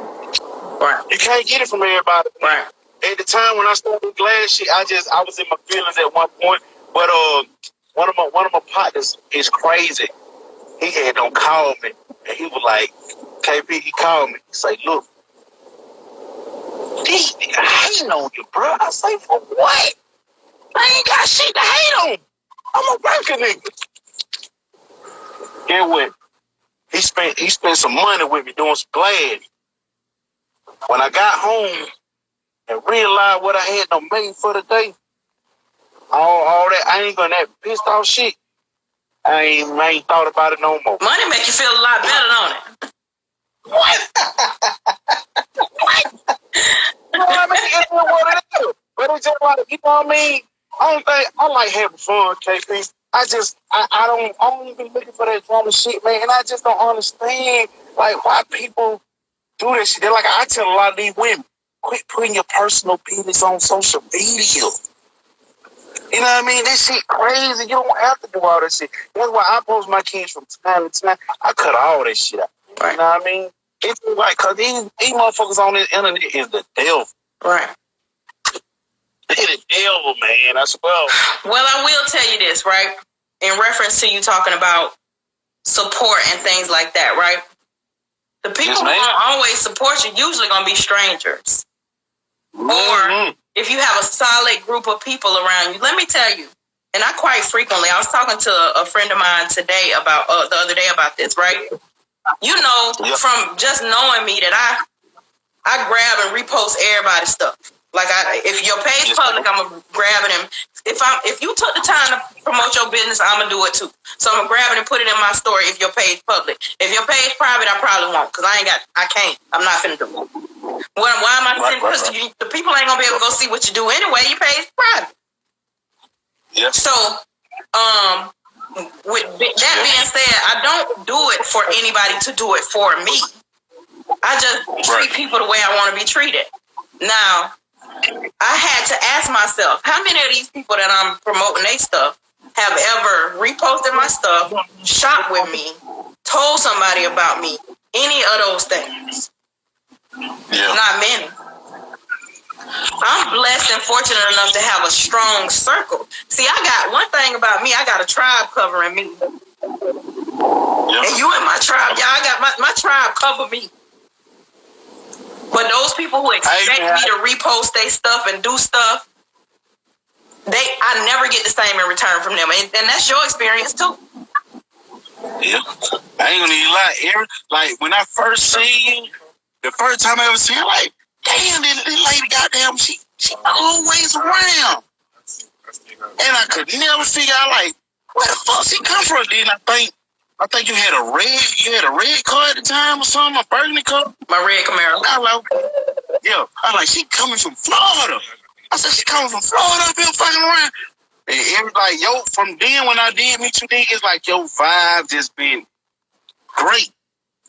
Right. You can't get it from everybody. Right. At the time when I started Glad shit, I was in my feelings at one point. But one of my partners is crazy. He had them call me, and he was like, KP, he called me. He say, look, these niggas hating on you, bro. I say, for what? I ain't got shit to hate on. I'm a working nigga. Get what? He spent some money with me doing some Glad. When I got home and realized what I had no made for the day, all that anger and that pissed off shit, I ain't thought about it no more. Money make you feel a lot better, don't it? What? What? You know what I mean? It's what it is. But it's just like, you know what I mean? I like having fun, KP. I don't even looking for that drama shit, man. And I just don't understand, like, why people do this shit. They're like, I tell a lot of these women, quit putting your personal business on social media. You know what I mean? That shit crazy. You don't have to do all that shit. That's why I post my kids from time to time. I cut all that shit out. Right. You know what I mean? It's like, because these motherfuckers on this internet is the devil. Right. They the devil, man. I swear. Well, I will tell you this, right? In reference to you talking about support and things like that, right? The people who don't always support you usually going to be strangers. Or if you have a solid group of people around you. Let me tell you, and I quite frequently, I was talking to a friend of mine today about, the other day about this, right? You know, from just knowing me that I grab and repost everybody's stuff. Like, if your page public, I'm gonna grab it, and if you took the time to promote your business, I'm gonna do it too. So I'm gonna grab it and put it in my story. If your page public, if your page private, I probably won't, because I can't. I'm not finna do it. Why am I sending? Because the people ain't gonna be able to go see what you do anyway. Your page private. Yeah. So, with that being said, I don't do it for anybody to do it for me. I just treat people the way I want to be treated. Now, I had to ask myself, how many of these people that I'm promoting their stuff have ever reposted my stuff, shopped with me, told somebody about me, any of those things? Yeah. Not many. I'm blessed and fortunate enough to have a strong circle. See, I got one thing about me, I got a tribe covering me. And you in my tribe, y'all. I got my tribe cover me. But those people who expect me to repost their stuff and do stuff, I never get the same in return from them. And that's your experience too. Yeah. I ain't gonna even lie. Like, when I first seen you, the first time I ever seen her, like, damn, this lady, goddamn, she always around. And I could never figure out, like, where the fuck she come from? Then I think you had a red car at the time or something, a burgundy car. My red Camaro. I was like, she coming from Florida. I said, she coming from Florida up here fucking around. And it was like, from then when I did meet you, it's like your vibe just been great.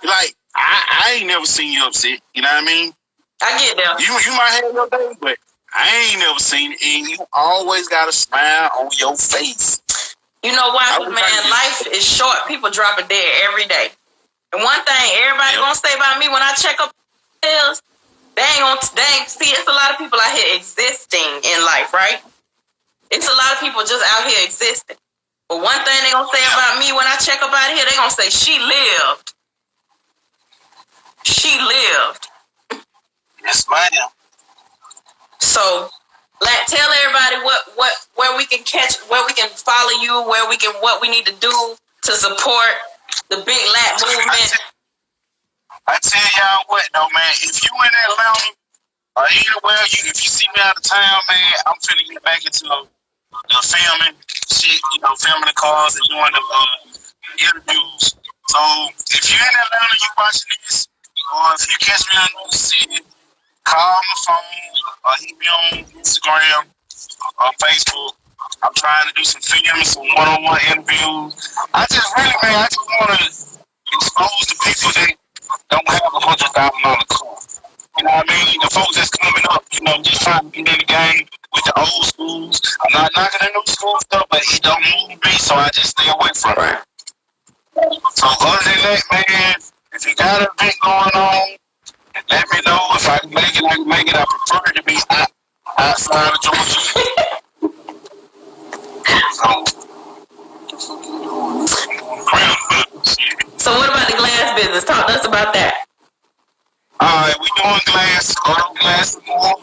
Like, I ain't never seen you upset. You know what I mean? I get that. You might have your day, but I ain't never seen it. And you always got a smile on your face. You know why? Man, life is short. People dropping dead every day. And one thing everybody gonna say about me when I check up pills, see, it's a lot of people out here existing in life, right? It's a lot of people just out here existing. But one thing they gonna say about me when I check up out here, they gonna say, she lived. She lived. Yes, ma'am. So, tell everybody where we can catch, where we can follow you, what we need to do to support the Big Lat movement. I tell y'all what though, man, if you in Atlanta Anywhere if you see me out of town, man, I'm finna get back into the filming shit, filming the cars and doing the interviews. So if you're in Atlanta, you watching this, or if you catch me in the city, call my phone or hit me on Instagram or Facebook. I'm trying to do some filming, some one-on-one interviews. I just want to expose the people that don't have $100,000 car. You know what I mean? The folks that's coming up, just trying to get in the game with the old schools. I'm not knocking the new school stuff, but it don't move me, so I just stay away from it. So other than that, man, if you got an event going on, let me know. If I can make it, I can make it. I prefer it to be outside of Georgia. So what about the glass business? Talk to us about that. Alright, we doing glass, auto glass more.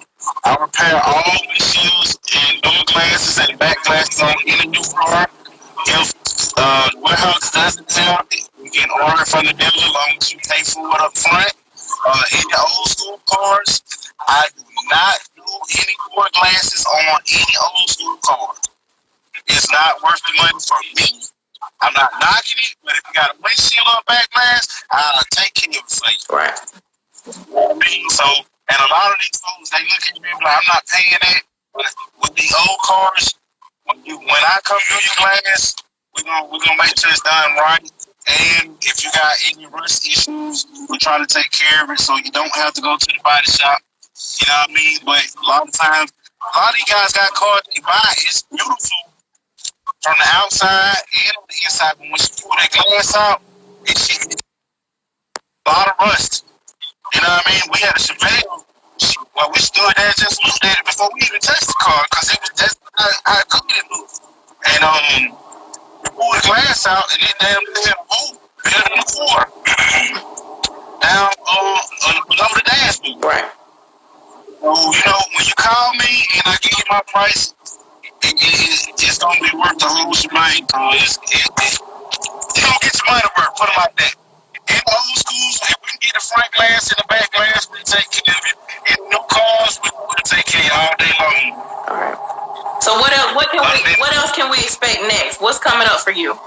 I repair all windshields and door glasses and back glasses on any new car. If the warehouse doesn't have it, we can order from the dealer as long as you pay for it up front. In the old school cars, I do not do any door glasses on any old school car. It's not worth the money for me. I'm not knocking it, but if you got a windshield or back glass, I'll take care of it for you. Right. You know what I mean? So, and a lot of these folks, they look at me and be like, I'm not paying that. But with the old cars, when I come do your glass, we're gonna make sure it's done right. And if you got any rust issues, we're trying to take care of it so you don't have to go to the body shop. You know what I mean? But a lot of times, a lot of these guys got cars they buy. It's beautiful from the outside and on the inside. But when you pull that glass out, it's a lot of rust. You know what I mean? We had a Chevelle. Well, we stood there and just looked at it before we even touched the car because that's how good it looked. And we pulled the glass out and it damn had a hole bigger than the car down below the dashboard. Right. So, when you call me and I give you my price, it's gonna be worth the whole shebang. You don't get your money worth. Put it like that. In old schools, if we can get the front glass and the back glass, we take care of it. In new cars, we'll take care of it all day long. All right. So what else? What else can we expect next? What's coming up for you?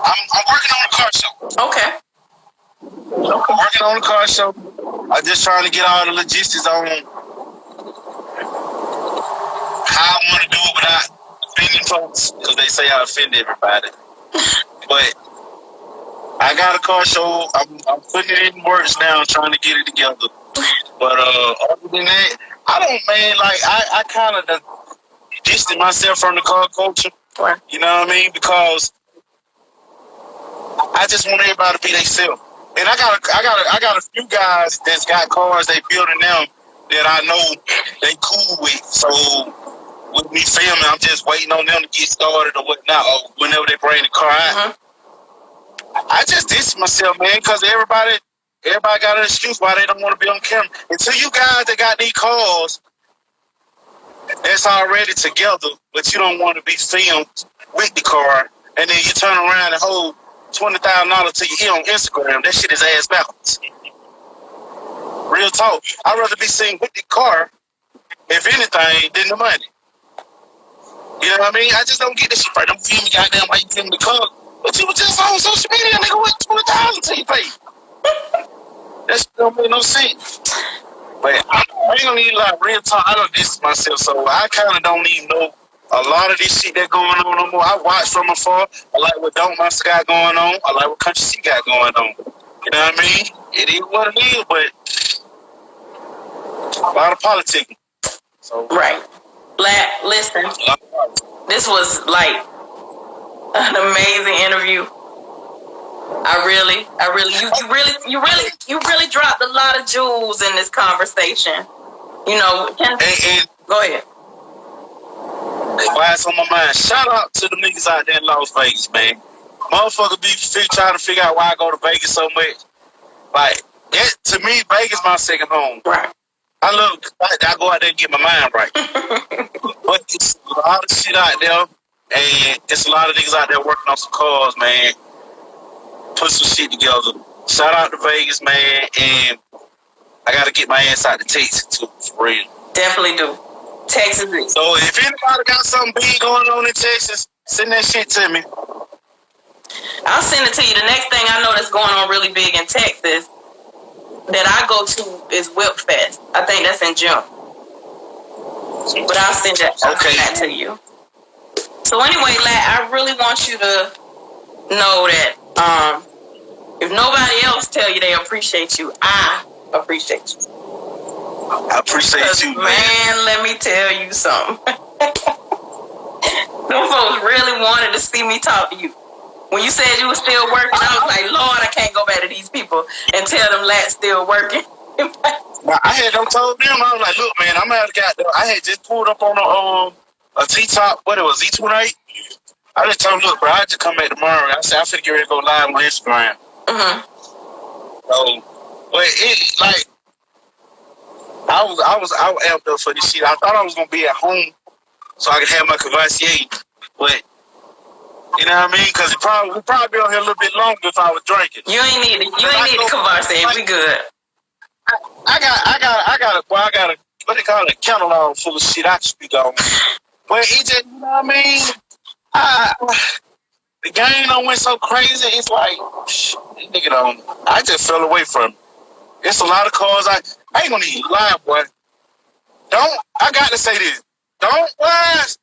I'm working on a car show. Okay. I'm working on a car show. I'm just trying to get all the logistics on how I want to do it without offending folks, because they say I offend everybody. But I got a car show. I'm putting it in works now, trying to get it together. But other than that, I kind of distanced myself from the car culture. Right. You know what I mean? Because I just want everybody to be themselves. And I got a few guys that's got cars they building now that I know they cool with. So with me filming, I'm just waiting on them to get started or whatnot, or whenever they bring the car out. I just dissed myself, man, because everybody got an excuse why they don't want to be on camera. Until you guys that got these cars that's already together, but you don't want to be filmed with the car, and then you turn around and hold $20,000 to your ear on Instagram. That shit is ass backwards. Real talk. I'd rather be seen with the car, if anything, than the money. You know what I mean? I just don't get this shit right. I'm filming goddamn while you filming the car. But you was just on social media, nigga, what $20,000 till you pay? That shit don't make no sense. But I ain't gonna need like real talk. I don't distance myself, so I kind of don't even know a lot of this shit that going on no more. I watch from afar. I like what Don't Monster got going on. I like what Country C got going on. You know what I mean? It is what it is, but a lot of politicking. So right. Lat, listen. This was like an amazing interview. You really dropped a lot of jewels in this conversation. Go ahead. Why it's on my mind. Shout out to the niggas out there in Las Vegas, man. Motherfuckers be trying to figure out why I go to Vegas so much. Like, to me, Vegas my second home. Right. I go out there and get my mind right. But it's a lot of shit out there, and it's a lot of niggas out there working on some cars, man. Put some shit together. Shout out to Vegas, man, and I gotta get my ass out to Texas too, for real. Definitely do. Texas. So if anybody got something big going on in Texas, send that shit to me. I'll send it to you. The next thing I know that's going on really big in Texas that I go to is Whip Fest. I think that's in June. But I'll send that to you. So anyway, Lat, I really want you to know that if nobody else tell you they appreciate you, I appreciate you. I appreciate you, man. Let me tell you something. Them folks really wanted to see me talk to you. When you said you were still working, I was like, Lord, I can't go back to these people and tell them Lat's still working. I had told them, I was like, look, man, I'm out of I had just pulled up on a T-top, what it was, Z28. I just told them, look, bro, I had to come back tomorrow. I said, I finna get ready to go live on Instagram. So, but it, like, I was amped up for this shit. I thought I was gonna be at home so I could have my Cavassier, but you know what I mean? Because we'd probably be on here a little bit longer if I was drinking. You ain't need the Cavassier. We good. I got a what they call it, a catalog full of shit I should be going. But it just, you know what I mean? The game don't went so crazy. It's like, nigga don't. I just fell away from it. It's a lot of cars. I ain't gonna even lie, boy. I got to say this. Don't watch.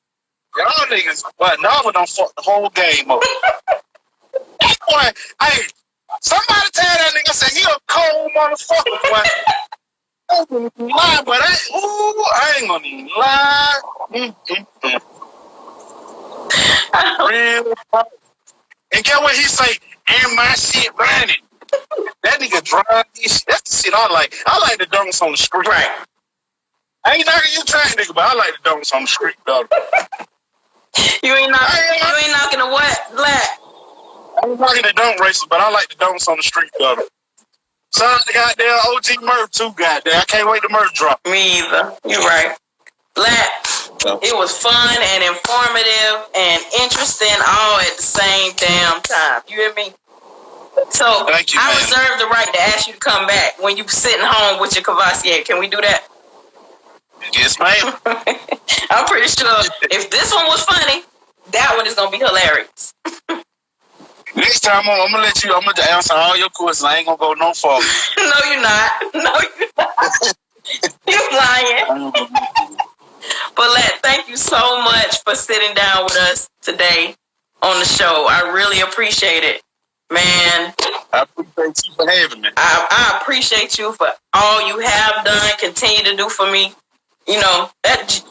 Y'all niggas, but Nava don't fuck the whole game up. Boy, hey, somebody tell that nigga, say he a cold motherfucker, boy. I ain't gonna even lie, but I ain't gonna even lie. Real. And get what he say, and my shit running. That nigga drive this. That's the shit I like. I like the dunks on the street. Right. I ain't knocking you trash, nigga, but I like the dunks on the street, dog. You ain't knocking the what, Lat? I ain't knocking the dunk races, but I like the dunks on the street, dog. Shout out to goddamn OG Murph too, goddamn. I can't wait to Murph drop. Me either. You right. Lat, it was fun and informative and interesting all at the same damn time. You hear me? So thank you, I man. reserve the right to ask you to come back when you sitting home with your Cavassier. Can we do that? Yes, ma'am. I'm pretty sure if this one was funny, that one is gonna be hilarious. Next time I'm gonna answer all your questions. I ain't gonna go no further. No, you're not. No, you're not. You're lying. But Lat, thank you so much for sitting down with us today on the show. I really appreciate it. Man, I appreciate you for having me. I appreciate you for all you have done, continue to do for me. You know, that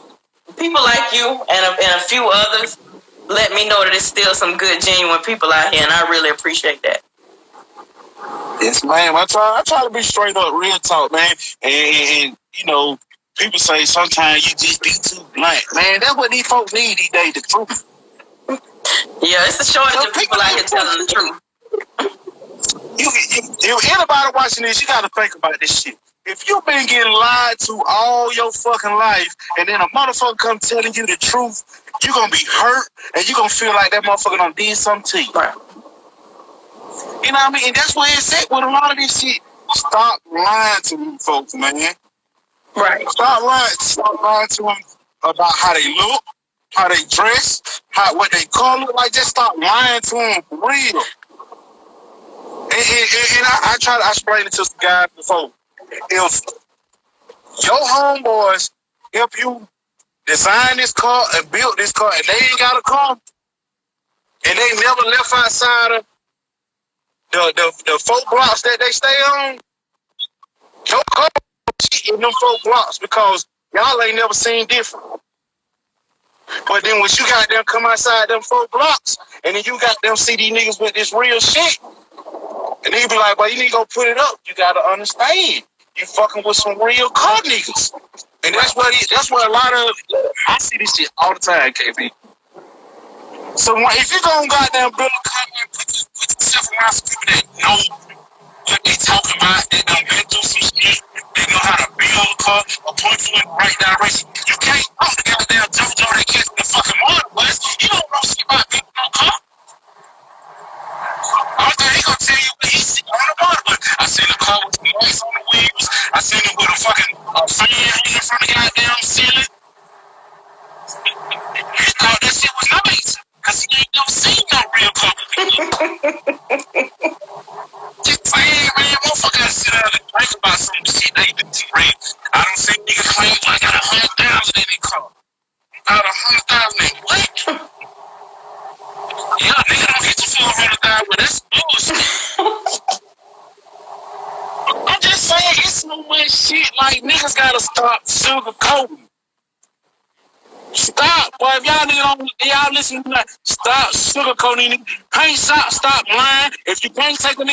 people like you and a few others let me know that there's still some good, genuine people out here, and I really appreciate that. Yes, ma'am. I try to be straight up, real talk, man. And you know, people say sometimes you just be too blunt. Man, that's what these folks need these days, the truth. Yeah, it's a shortage of people out here telling the truth. If anybody watching this, you got to think about this shit. If you've been getting lied to all your fucking life, and then a motherfucker come telling you the truth, you're going to be hurt, and you're going to feel like that motherfucker done did something to you. Right. You know what I mean? And that's where it's at with a lot of this shit. Stop lying to them folks, man. Right. Stop lying to them about how they look, how they dress, what they color. Like, just stop lying to them for real. And I try to explain it to some guys before. If your homeboys help you design this car and build this car and they ain't got a car and they never left outside of the 4 blocks that they stay on, your car in them 4 blocks because y'all ain't never seen different. But then when you got them come outside them 4 blocks and then you got them see these niggas with this real shit, and they be like, well, you need to go put it up. You got to understand. You fucking with some real car niggas. And that's what a lot of, I see this shit all the time, KB. So if you gonna goddamn build a car and put yourself around some people that know what they talking about, that done been through some shit, they know how to build a car, or point you in the right direction. You can't talk the goddamn JoJo that catch the fucking water bus. You don't know shit about building no car. All thing he gonna tell you what he see on the water He thought that shit was nice. Because he ain't never seen no real couple. Just saying, man, motherfucker gotta sit down and think about some shit they did to read. I don't see niggas claim I got 100,000 in their car. Got 100,000 in what? Yeah, nigga don't get you for 100,000, but that's bullshit. I'm just saying, it's so much shit, like, niggas gotta stop sugarcoating. Stop, boy. If y'all niggas don't, y'all listen to that, stop sugarcoating. Stop lying. If you can't take a nigga